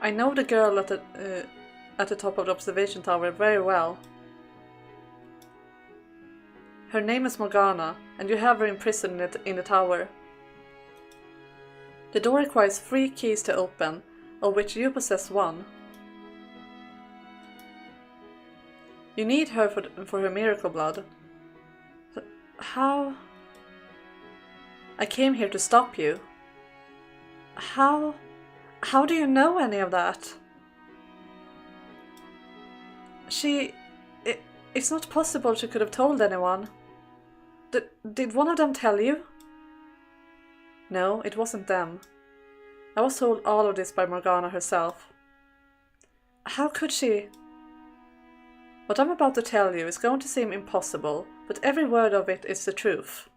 I know the girl at the top of the observation tower very well. Her name is Morgana, and you have her imprisoned in the tower. The door requires 3 keys to open, of which you possess 1. You need her for her miracle blood. How? I came here to stop you. How do you know any of that? It's not possible she could have told anyone. Did one of them tell you? No, it wasn't them. I was told all of this by Morgana herself. How could she? What I'm about to tell you is going to seem impossible, but every word of it is the truth.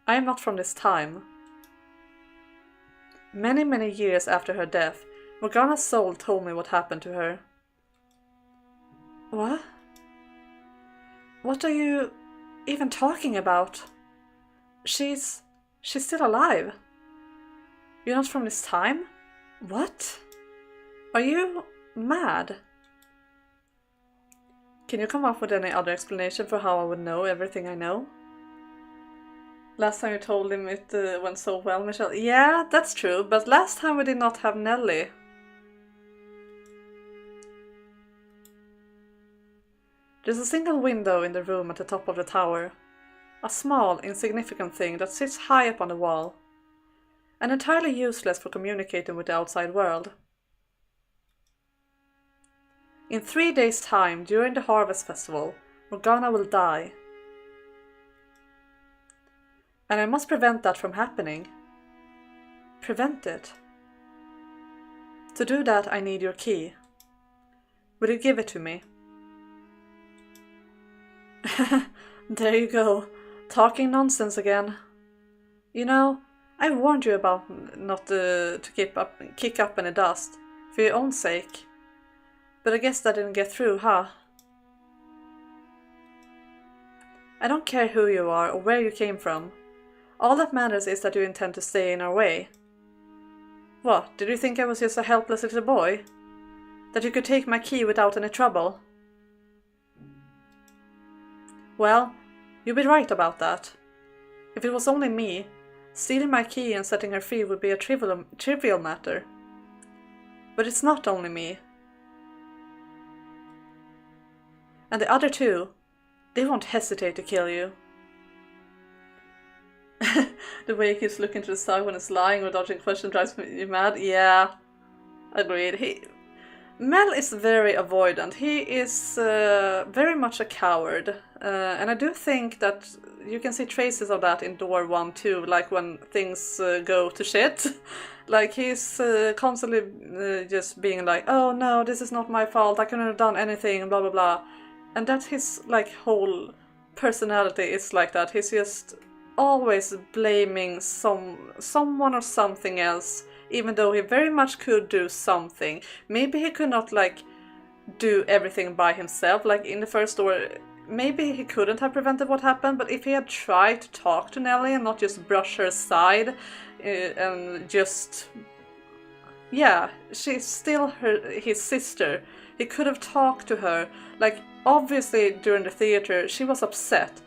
I am not from this time. Many, many years after her death, Morgana's soul told me what happened to her. What? What are you even talking about? She's still alive. You're not from this time? What? Are you mad? Can you come up with any other explanation for how I would know everything I know? Last time you told him it went so well, Michelle. Yeah, that's true, but last time we did not have Nelly. There's a single window in the room at the top of the tower. A small, insignificant thing that sits high up on the wall. And entirely useless for communicating with the outside world. In 3 days' time, during the Harvest Festival, Morgana will die. And I must prevent that from happening. Prevent it. To do that, I need your key. Will you give it to me? There you go, talking nonsense again. You know, I warned you about not to kick up any dust, for your own sake. But I guess that didn't get through, huh? I don't care who you are or where you came from. All that matters is that you intend to stay in our way. What, did you think I was just a helpless little boy? That you could take my key without any trouble? Well, you'd be right about that. If it was only me, stealing my key and setting her free would be a trivial matter. But it's not only me. And the other two, they won't hesitate to kill you. The way he keeps looking to the side when he's lying or dodging questions drives me mad. Yeah, agreed. Mell is very avoidant. He is very much a coward. And I do think that you can see traces of that in door 1 too, like when things go to shit. Like he's constantly just being like, oh no, this is not my fault, I couldn't have done anything, blah blah blah. And that's his like whole personality is like that. He's just always blaming someone or something else, even though he very much could do something. Maybe he could not like do everything by himself, like in the first door. Maybe he couldn't have prevented what happened, but if he had tried to talk to Nelly and not just brush her aside and just... Yeah, she's still his sister. He could have talked to her. Like, obviously during the theater she was upset.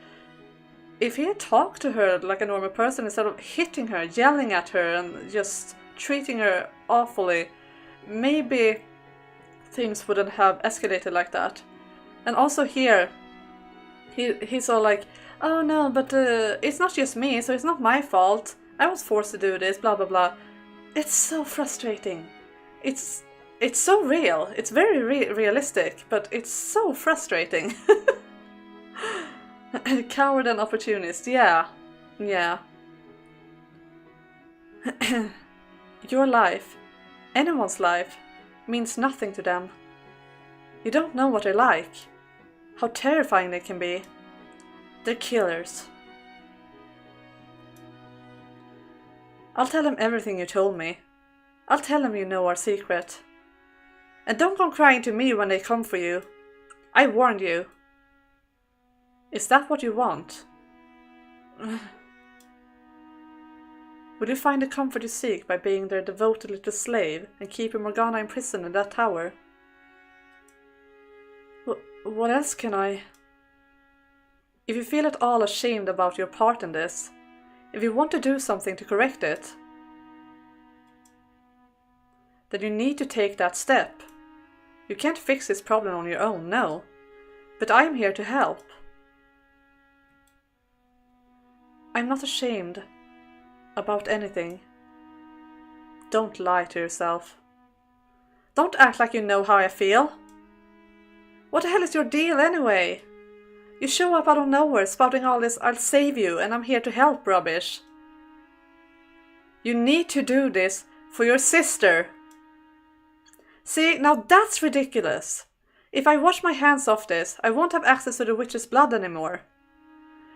If he had talked to her like a normal person instead of hitting her, yelling at her and just treating her awfully, maybe things wouldn't have escalated like that. And also here, he's all like, oh no, but it's not just me, so it's not my fault. I was forced to do this, blah blah blah. It's so frustrating. It's so real. It's very realistic, but it's so frustrating. Coward and opportunist, yeah. Yeah. Your life, anyone's life, means nothing to them. You don't know what they're like. How terrifying they can be. They're killers. I'll tell them everything you told me. I'll tell them you know our secret. And don't come crying to me when they come for you. I warned you. Is that what you want? Will you find the comfort you seek by being their devoted little slave and keeping Morgana imprisoned in that tower? What else can I... If you feel at all ashamed about your part in this, if you want to do something to correct it, then you need to take that step. You can't fix this problem on your own, no. But I am here to help. I'm not ashamed about anything. Don't lie to yourself. Don't act like you know how I feel. What the hell is your deal anyway? You show up out of nowhere spouting all this "I'll save you and I'm here to help" rubbish. You need to do this for your sister. See, now that's ridiculous. If I wash my hands off this, I won't have access to the witch's blood anymore.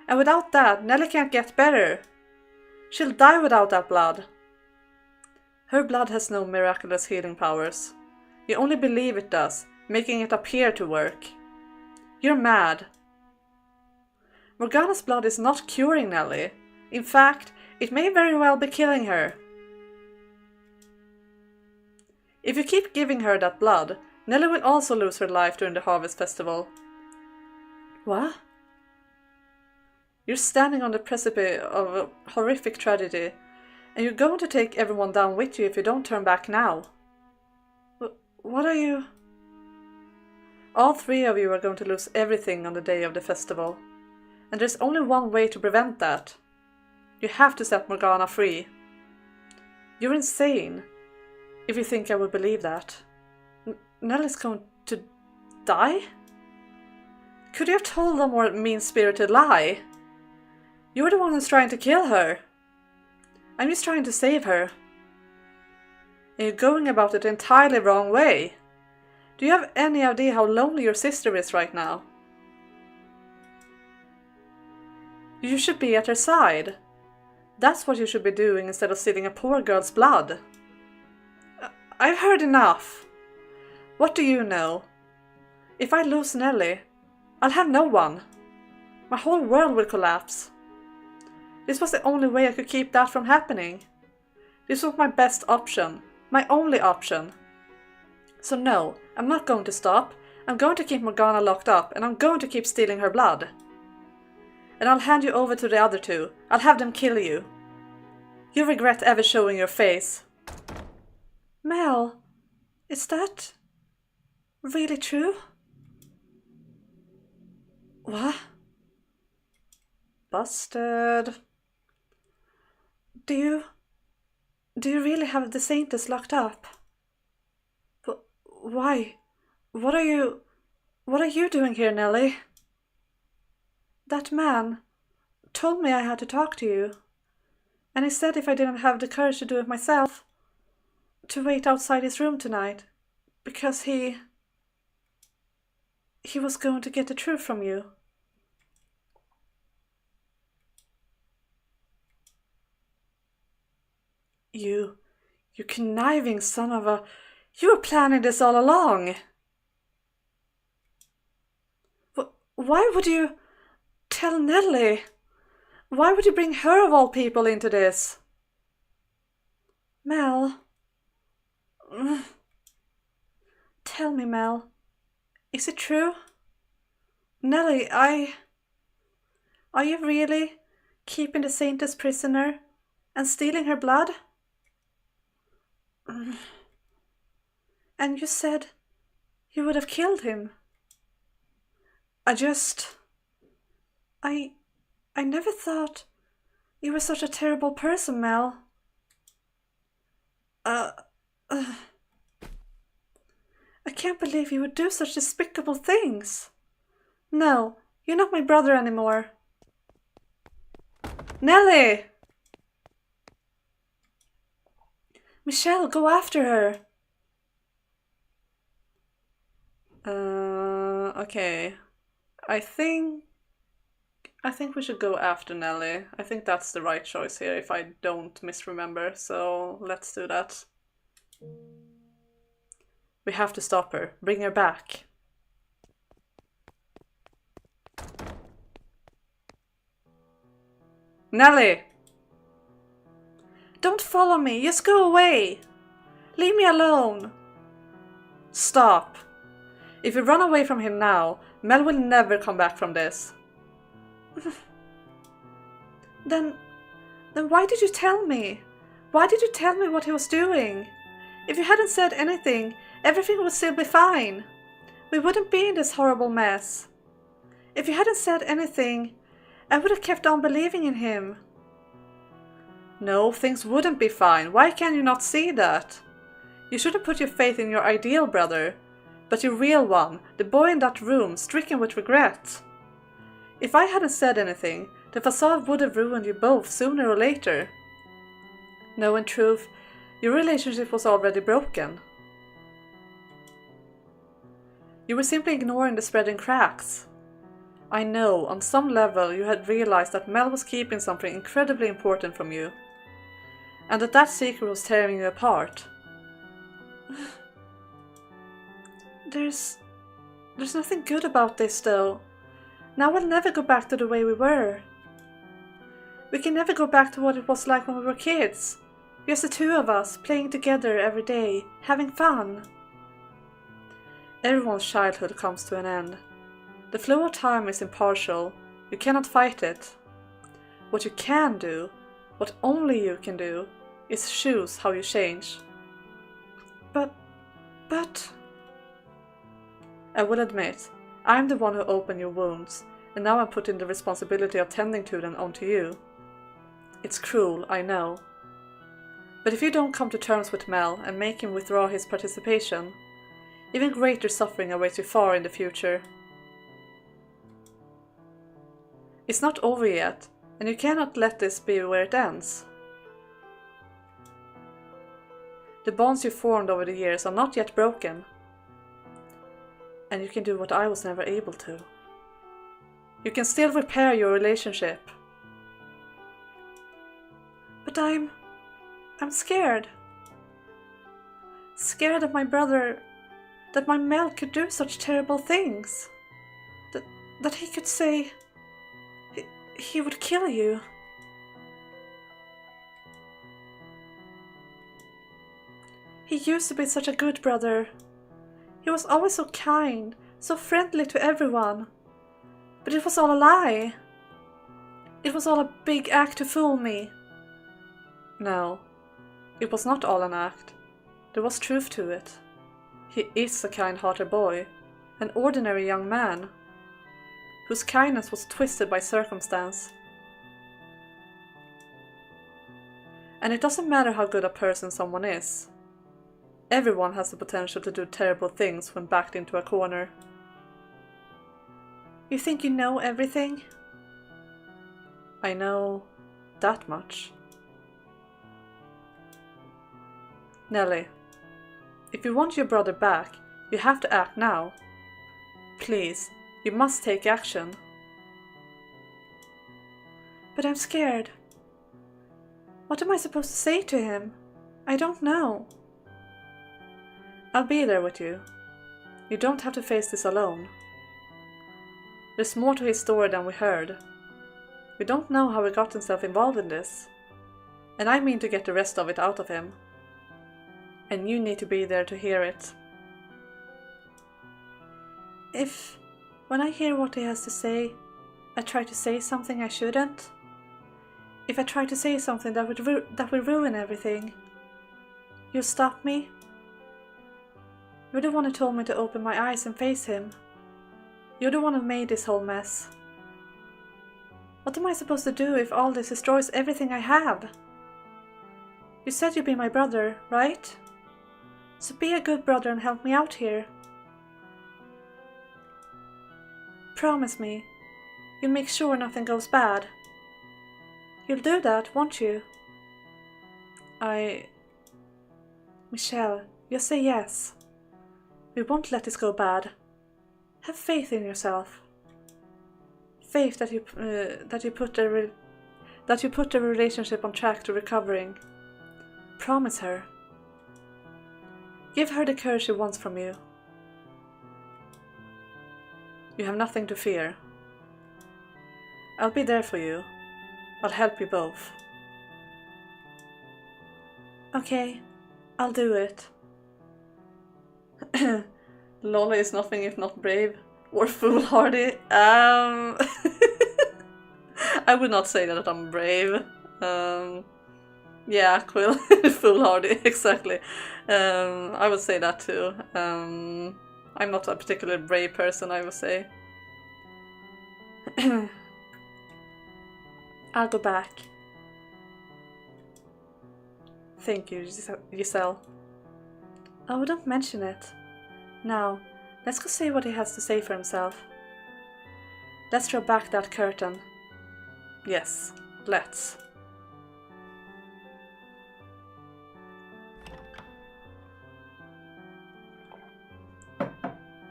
And without that, Nelly can't get better. She'll die without that blood. Her blood has no miraculous healing powers. You only believe it does, making it appear to work. You're mad. Morgana's blood is not curing Nelly. In fact, it may very well be killing her. If you keep giving her that blood, Nelly will also lose her life during the Harvest Festival. What? You're standing on the precipice of a horrific tragedy, and you're going to take everyone down with you if you don't turn back now. What are you... All three of you are going to lose everything on the day of the festival. And there's only one way to prevent that. You have to set Morgana free. You're insane if you think I would believe that. Nellie's going to die? Could you have told a more mean-spirited lie? You're the one who's trying to kill her. I'm just trying to save her. And you're going about it the entirely wrong way. Do you have any idea how lonely your sister is right now? You should be at her side. That's what you should be doing instead of stealing a poor girl's blood. I've heard enough. What do you know? If I lose Nellie, I'll have no one. My whole world will collapse. This was the only way I could keep that from happening. This was my best option, my only option. So no, I'm not going to stop. I'm going to keep Morgana locked up, and I'm going to keep stealing her blood. And I'll hand you over to the other two. I'll have them kill you. You'll regret ever showing your face. Mel, is that really true? What? Busted. Do you really have the Saintess locked up? But why? What are you doing here, Nellie? That man told me I had to talk to you. And he said if I didn't have the courage to do it myself, to wait outside his room tonight, because he was going to get the truth from you. You conniving son of a... You were planning this all along. Why would you tell Nellie? Why would you bring her of all people into this? Mel. Tell me, Mel. Is it true? Nellie, are you really keeping the Saintess prisoner and stealing her blood? And you said you would have killed him. I never thought you were such a terrible person, Mel. I can't believe you would do such despicable things. No, you're not my brother anymore. Nellie! Michelle, go after her. Okay. I think we should go after Nellie. I think that's the right choice here, if I don't misremember, so let's do that. We have to stop her. Bring her back. Nellie! Don't follow me, just go away! Leave me alone! Stop! If you run away from him now, Mel will never come back from this. Then why did you tell me? Why did you tell me what he was doing? If you hadn't said anything, everything would still be fine. We wouldn't be in this horrible mess. If you hadn't said anything, I would have kept on believing in him. No, things wouldn't be fine. Why can you not see that? You shouldn't put your faith in your ideal brother, but your real one, the boy in that room, stricken with regret. If I hadn't said anything, the facade would have ruined you both sooner or later. No, in truth, your relationship was already broken. You were simply ignoring the spreading cracks. I know, on some level you had realized that Mel was keeping something incredibly important from you, and that secret was tearing you apart. There's nothing good about this, though. Now we'll never go back to the way we were. We can never go back to what it was like when we were kids. Just the two of us, playing together every day, having fun. Everyone's childhood comes to an end. The flow of time is impartial. You cannot fight it. What you can do, what only you can do, is choose how you change. But... I will admit, I'm the one who opened your wounds, and now I'm putting the responsibility of tending to them onto you. It's cruel, I know. But if you don't come to terms with Mel and make him withdraw his participation, even greater suffering awaits you far in the future. It's not over yet, and you cannot let this be where it ends. The bonds you formed over the years are not yet broken, and you can do what I was never able to. You can still repair your relationship. But I'm scared. Scared that my brother, that my Mell could do such terrible things. That he could say he would kill you. He used to be such a good brother. He was always so kind, so friendly to everyone. But it was all a lie. It was all a big act to fool me. No, it was not all an act. There was truth to it. He is a kind-hearted boy, an ordinary young man, whose kindness was twisted by circumstance. And it doesn't matter how good a person someone is. Everyone has the potential to do terrible things when backed into a corner. You think you know everything? I know that much. Nelly, if you want your brother back, you have to act now. Please, you must take action. But I'm scared. What am I supposed to say to him? I don't know. I'll be there with you. You don't have to face this alone. There's more to his story than we heard. We don't know how he got himself involved in this. And I mean to get the rest of it out of him. And you need to be there to hear it. If, when I hear what he has to say, I try to say something I shouldn't, if I try to say something that will ruin everything, you'll stop me? You're the one who told me to open my eyes and face him. You're the one who made this whole mess. What am I supposed to do if all this destroys everything I have? You said you'd be my brother, right? So be a good brother and help me out here. Promise me, you'll make sure nothing goes bad. You'll do that, won't you? Michelle, just say yes. We won't let this go bad. Have faith in yourself. Faith that you put the relationship on track to recovering. Promise her. Give her the courage she wants from you. You have nothing to fear. I'll be there for you. I'll help you both. Okay, I'll do it. Lola is nothing if not brave or foolhardy. I would not say that I'm brave. Yeah, Quill, foolhardy, exactly. I would say that too. I'm not a particularly brave person, I would say. I'll go back. Thank you, Giselle. Oh, don't mention it. Now, let's go see what he has to say for himself. Let's draw back that curtain. Yes, let's.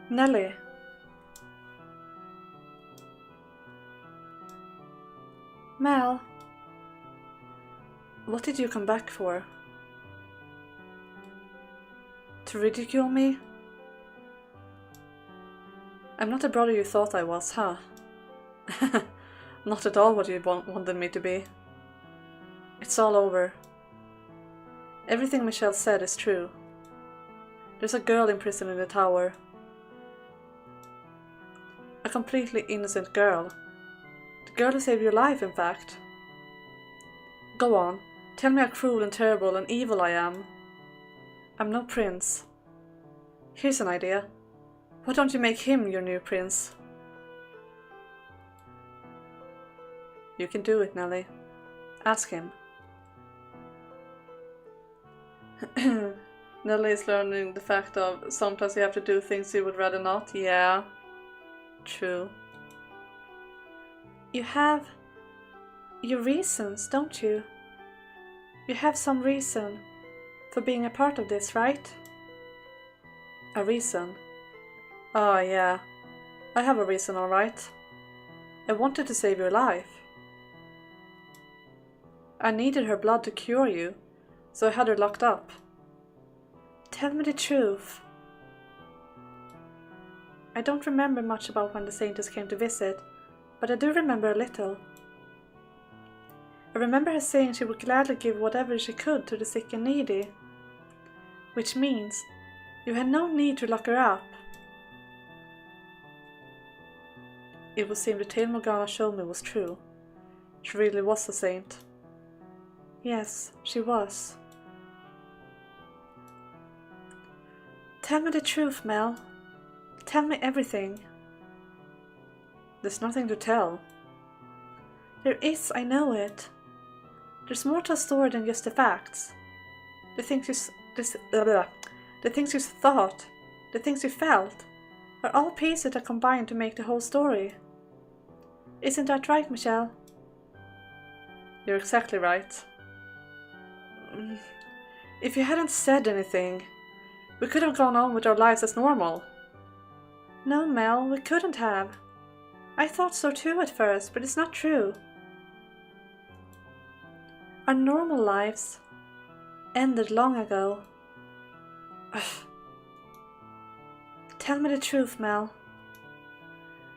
Nelly. Mell. What did you come back for? To ridicule me? I'm not the brother you thought I was, huh? Not at all what you wanted me to be. It's all over. Everything Michelle said is true. There's a girl in prison in the tower. A completely innocent girl. The girl who saved your life, in fact. Go on, tell me how cruel and terrible and evil I am. I'm no prince. Here's an idea. Why don't you make him your new prince? You can do it, Nelly. Ask him. Nelly is learning the fact of sometimes you have to do things you would rather not. Yeah, true. You have your reasons, don't you? You have some reason for being a part of this, right? A reason? Oh yeah, I have a reason, alright. I wanted to save your life. I needed her blood to cure you, so I had her locked up. Tell me the truth. I don't remember much about when the Saintess came to visit, but I do remember a little. I remember her saying she would gladly give whatever she could to the sick and needy. Which means you had no need to lock her up. It would seem the tale Morgana showed me was true. She really was a saint. Yes, she was. Tell me the truth, Mell. Tell me everything. There's nothing to tell. There is, I know it. There's more to a story than just the facts. The things you thought, the things you felt, are all pieces that combine to make the whole story. Isn't that right, Michelle? You're exactly right. If you hadn't said anything, we could have gone on with our lives as normal. No, Mell, we couldn't have. I thought so too at first, but it's not true. Our normal lives ended long ago. Ugh. Tell me the truth, Mell.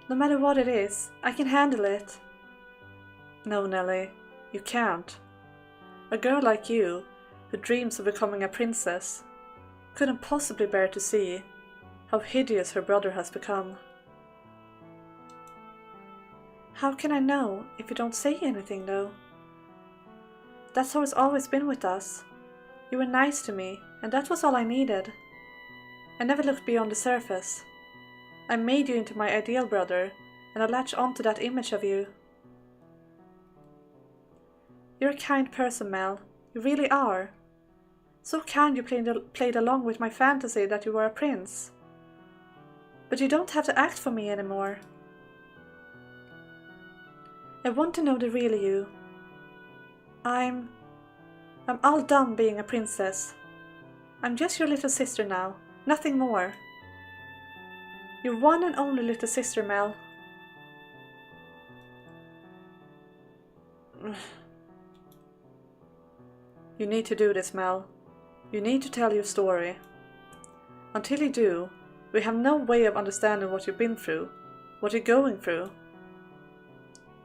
No matter what it is, I can handle it. No, Nellie, you can't. A girl like you, who dreams of becoming a princess, couldn't possibly bear to see how hideous her brother has become. How can I know if you don't say anything, though? That's how it's always been with us. You were nice to me, and that was all I needed. I never looked beyond the surface. I made you into my ideal brother, and I latched onto that image of you. You're a kind person, Mell. You really are. So kind you played along with my fantasy that you were a prince. But you don't have to act for me anymore. I want to know the real you. I'm all done being a princess. I'm just your little sister now, nothing more. Your one and only little sister, Mell. You need to do this, Mell. You need to tell your story. Until you do, we have no way of understanding what you've been through, what you're going through.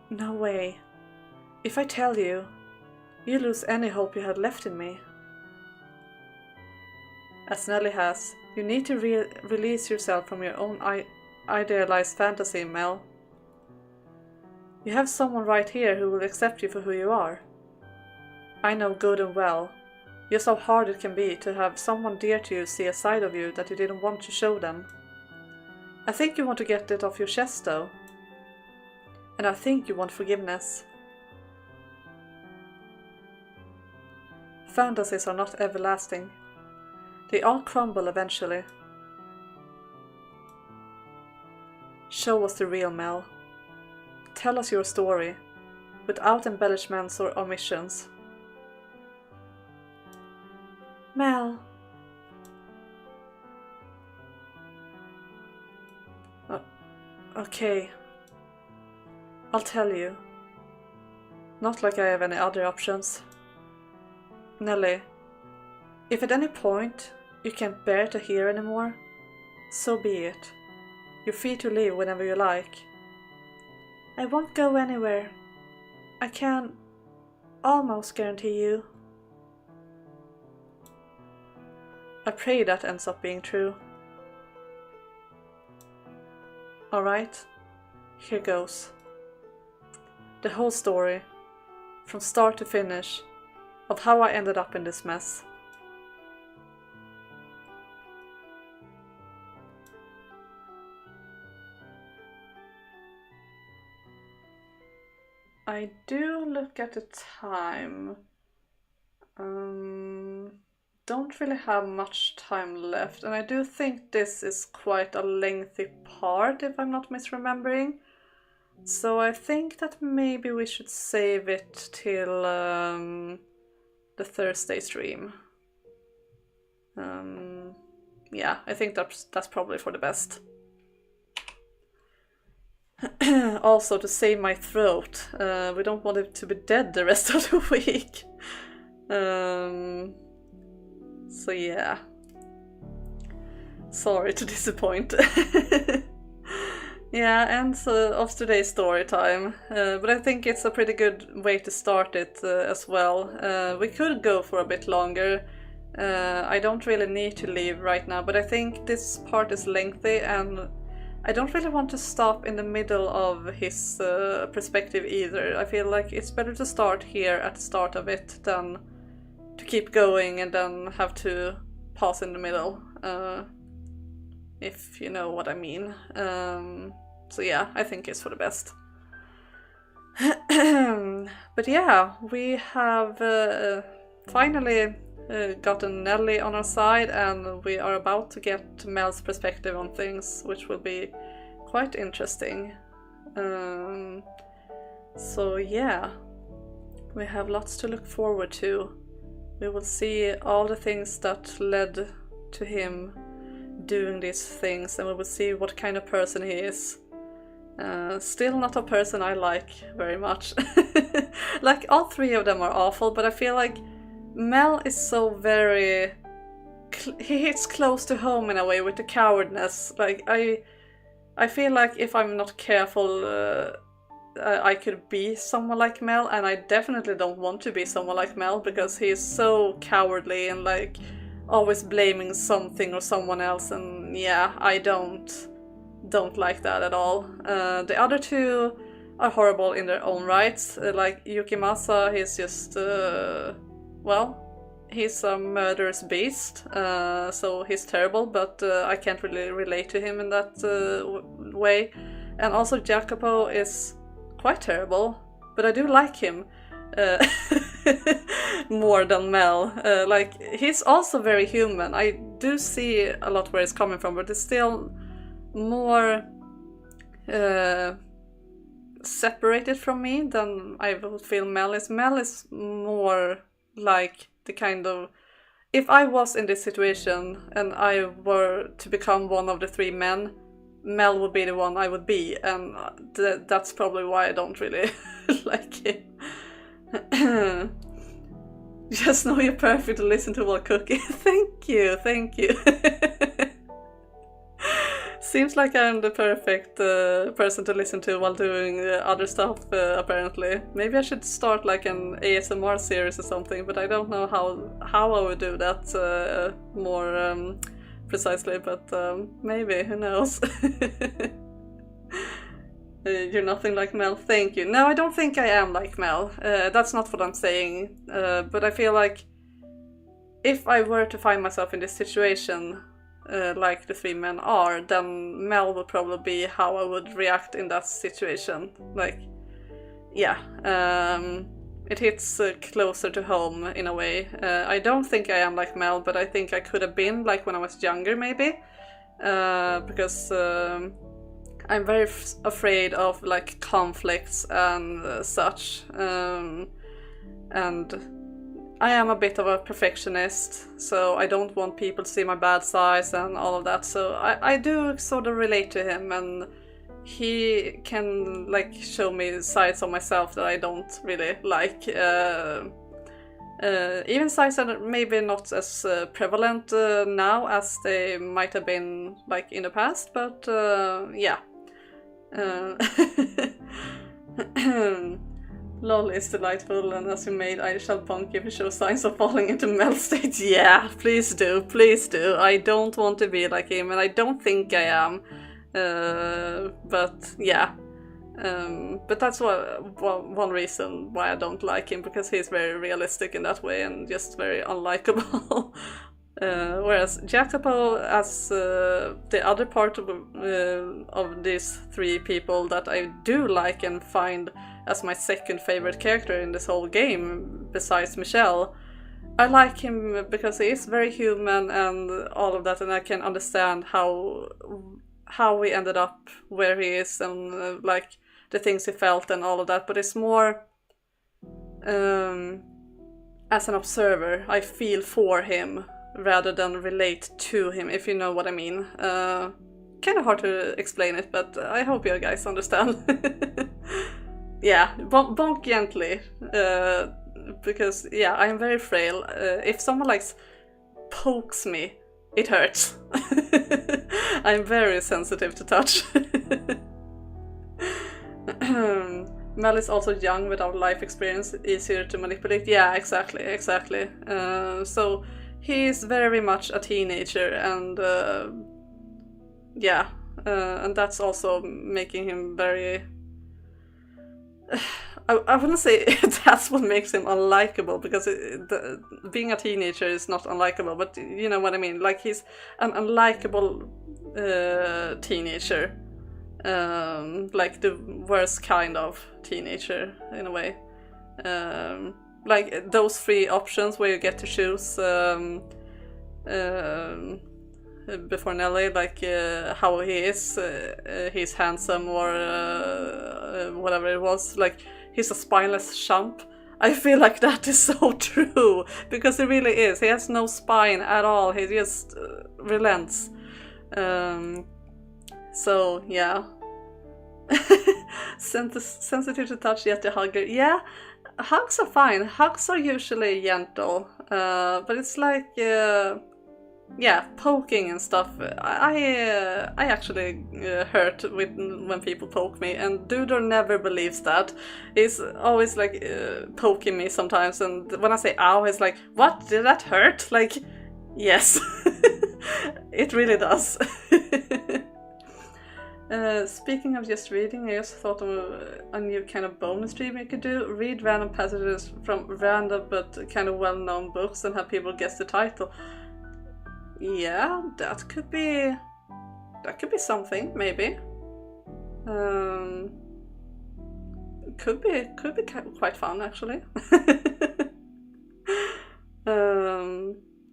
No way. If I tell you, you lose any hope you had left in me. As Nellie has, you need to release yourself from your own idealized fantasy, Mell. You have someone right here who will accept you for who you are. I know good and well just how hard it can be to have someone dear to you see a side of you that you didn't want to show them. I think you want to get it off your chest, though. And I think you want forgiveness. Fantasies are not everlasting. They all crumble eventually. Show us the real Mell. Tell us your story, without embellishments or omissions. Mell. Okay. I'll tell you. Not like I have any other options. Nellie, if at any point you can't bear to hear anymore, so be it. You're free to leave whenever you like. I won't go anywhere. I can almost guarantee you. I pray that ends up being true. Alright, here goes. The whole story, from start to finish, of how I ended up in this mess. I do look at the time. Don't really have much time left, and I do think this is quite a lengthy part if I'm not misremembering. So I think that maybe we should save it till the Thursday stream. Yeah, I think that's probably for the best. also to save my throat. We don't want it to be dead the rest of the week. So yeah. Sorry to disappoint. Yeah, and of today's story time. But I think it's a pretty good way to start it as well. We could go for a bit longer. I don't really need to leave right now, but I think this part is lengthy and I don't really want to stop in the middle of his perspective either. I feel like it's better to start here at the start of it than to keep going and then have to pause in the middle. If you know what I mean. So yeah, I think it's for the best. But yeah, we have finally gotten Nelly on our side, and we are about to get Mel's perspective on things, which will be quite interesting. So yeah, we have lots to look forward to. We will see all the things that led to him doing these things, and we will see what kind of person he is. Still not a person I like very much. Like, all three of them are awful, but I feel like Mell is so very... he hits close to home in a way with the cowardness. Like, I feel like if I'm not careful, I could be someone like Mell, and I definitely don't want to be someone like Mell, because he is so cowardly and like always blaming something or someone else, and yeah, I don't like that at all. The other two are horrible in their own rights. Like Yukimasa, he's just well, he's a murderous beast, so he's terrible, but I can't really relate to him in that way. And also Jacopo is quite terrible, but I do like him more than Mell. Like, he's also very human. I do see a lot where he's coming from, but it's still more separated from me than I would feel Mell is. Mell is more like the kind of... if I was in this situation and I were to become one of the three men, Mell would be the one I would be, and that's probably why I don't really like him. Just know you're perfect to listen to while cooking. Thank you. Seems like I'm the perfect person to listen to while doing other stuff, apparently. Maybe I should start like an ASMR series or something, but I don't know how I would do that more precisely, but maybe, who knows. You're nothing like Mell, thank you. No, I don't think I am like Mell. That's not what I'm saying. But I feel like if I were to find myself in this situation, like the three men are, then Mell would probably be how I would react in that situation. Like, yeah, it hits closer to home in a way. I don't think I am like Mell, but I think I could have been, like when I was younger, maybe. Because I'm very afraid of like conflicts and such, and I am a bit of a perfectionist, so I don't want people to see my bad sides and all of that, so I do sort of relate to him, and he can like show me sides of myself that I don't really like, even sides that are maybe not as prevalent now as they might have been like in the past, but yeah. Lol is delightful, and as you made, I shall bonk if you show signs of falling into Mell state. Yeah, please do. I don't want to be like him, and I don't think I am. But yeah. But that's one reason why I don't like him, because he's very realistic in that way and just very unlikable. Whereas Jacopo, as the other part of these three people that I do like and find as my second favorite character in this whole game, besides Michelle, I like him because he is very human and all of that, and I can understand how he ended up where he is and like the things he felt and all of that. But it's more as an observer, I feel for him rather than relate to him, if you know what I mean. kind of hard to explain it, but I hope you guys understand. Yeah, bonk gently, because yeah, I'm very frail. If someone like pokes me, it hurts. I'm very sensitive to touch. Mell is also young without life experience, easier to manipulate. Yeah, exactly. So he's very much a teenager, and yeah, and that's also making him very... I wouldn't say that's what makes him unlikable, because being a teenager is not unlikable, but you know what I mean. Like, he's an unlikable teenager. Like the worst kind of teenager in a way. Like those 3 options where you get to choose before Nelly, like how he is, he's handsome or whatever it was, like he's a spineless chump. I feel like that is so true, because he really is. He has no spine at all, he just relents. So yeah. Sensitive to touch yet a hugger. Yeah, hugs are fine. Hugs are usually gentle, but it's like yeah, poking and stuff. I actually hurt when people poke me, and Dudor never believes that. He's always like poking me sometimes, and when I say ow, he's like, what, did that hurt? Like, yes. It really does. Speaking of just reading, I just thought of a new kind of bonus stream you could do. Read random passages from random but kind of well-known books and have people guess the title. Yeah, that could be something, maybe. Could be quite fun, actually.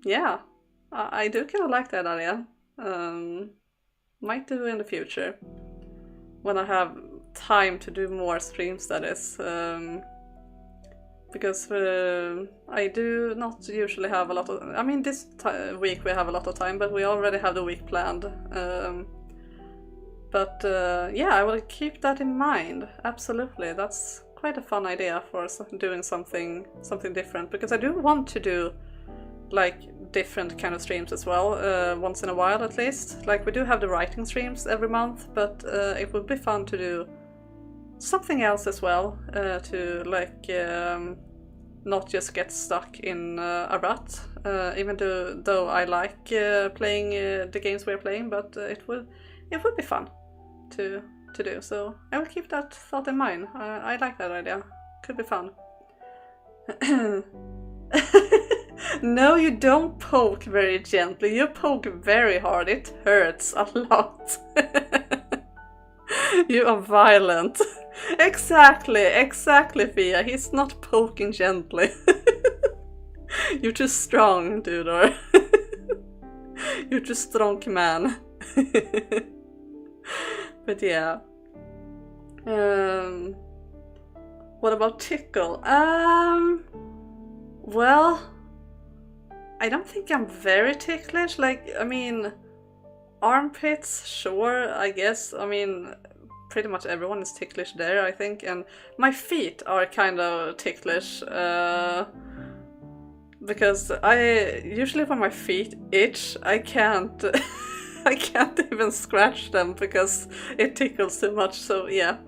Yeah, I do kind of like that idea. Might do in the future when I have time to do more stream studies, because I do not usually have a lot of... I mean, this week we have a lot of time, but we already have the week planned. But yeah, I will keep that in mind. Absolutely, that's quite a fun idea for doing something different, because I do want to do like different kind of streams as well, once in a while at least. Like, we do have the writing streams every month, but it would be fun to do something else as well, to like not just get stuck in a rut, even though I like playing the games we're playing, but it would be fun to do. So I will keep that thought in mind. I like that idea. Could be fun. No, you don't poke very gently. You poke very hard. It hurts a lot. You are violent. Exactly, Fia. He's not poking gently. You're too strong, Dudor. You're too strong man. But yeah. What about tickle? Well, I don't think I'm very ticklish. Like, I mean, armpits, sure, I guess. I mean, pretty much everyone is ticklish there, I think. And my feet are kind of ticklish, because usually when my feet itch, I can't I can't even scratch them because it tickles too much. So yeah.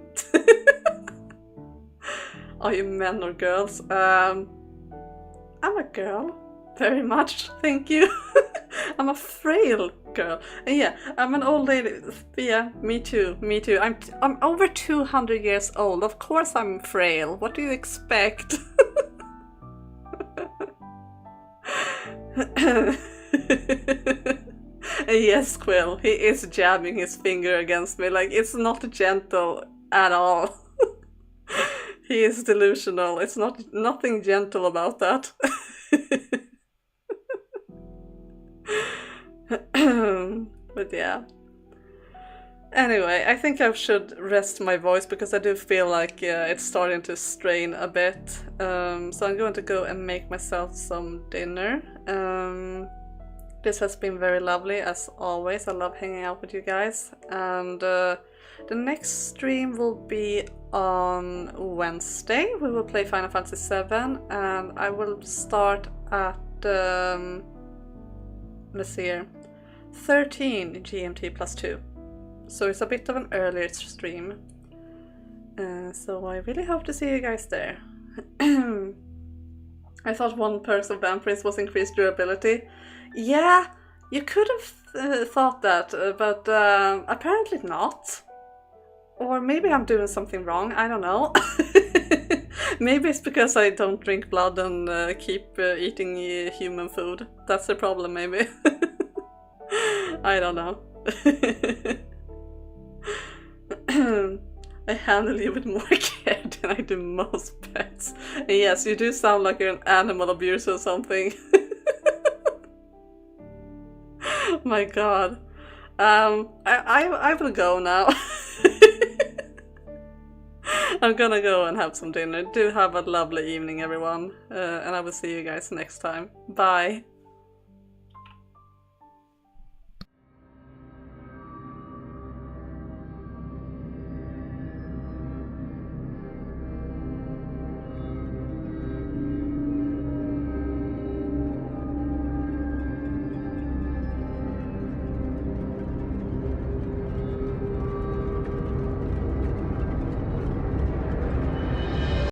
Are you men or girls? I'm a girl. Very much, thank you. I'm a frail girl. And yeah, I'm an old lady. Yeah, me too. I'm over 200 years old. Of course I'm frail. What do you expect? Yes, Quill. He is jabbing his finger against me. Like, it's not gentle at all. He is delusional. It's nothing gentle about that. But yeah. Anyway, I think I should rest my voice because I do feel like it's starting to strain a bit. So I'm going to go and make myself some dinner. This has been very lovely as always. I love hanging out with you guys, and the next stream will be on Wednesday. We will play Final Fantasy VII, and I will start at let's see here, 13 GMT plus 2. So it's a bit of an earlier stream. So I really hope to see you guys there. I thought one perk of Vampires was increased durability. Yeah, you could have thought that, but apparently not. Or maybe I'm doing something wrong, I don't know. Maybe it's because I don't drink blood and keep eating human food. That's the problem, maybe. I don't know. I handle you with more care than I do most pets. And yes, you do sound like you're an animal abuser or something. My god. I will go now. I'm gonna go and have some dinner. Do have a lovely evening, everyone. And I will see you guys next time. Bye.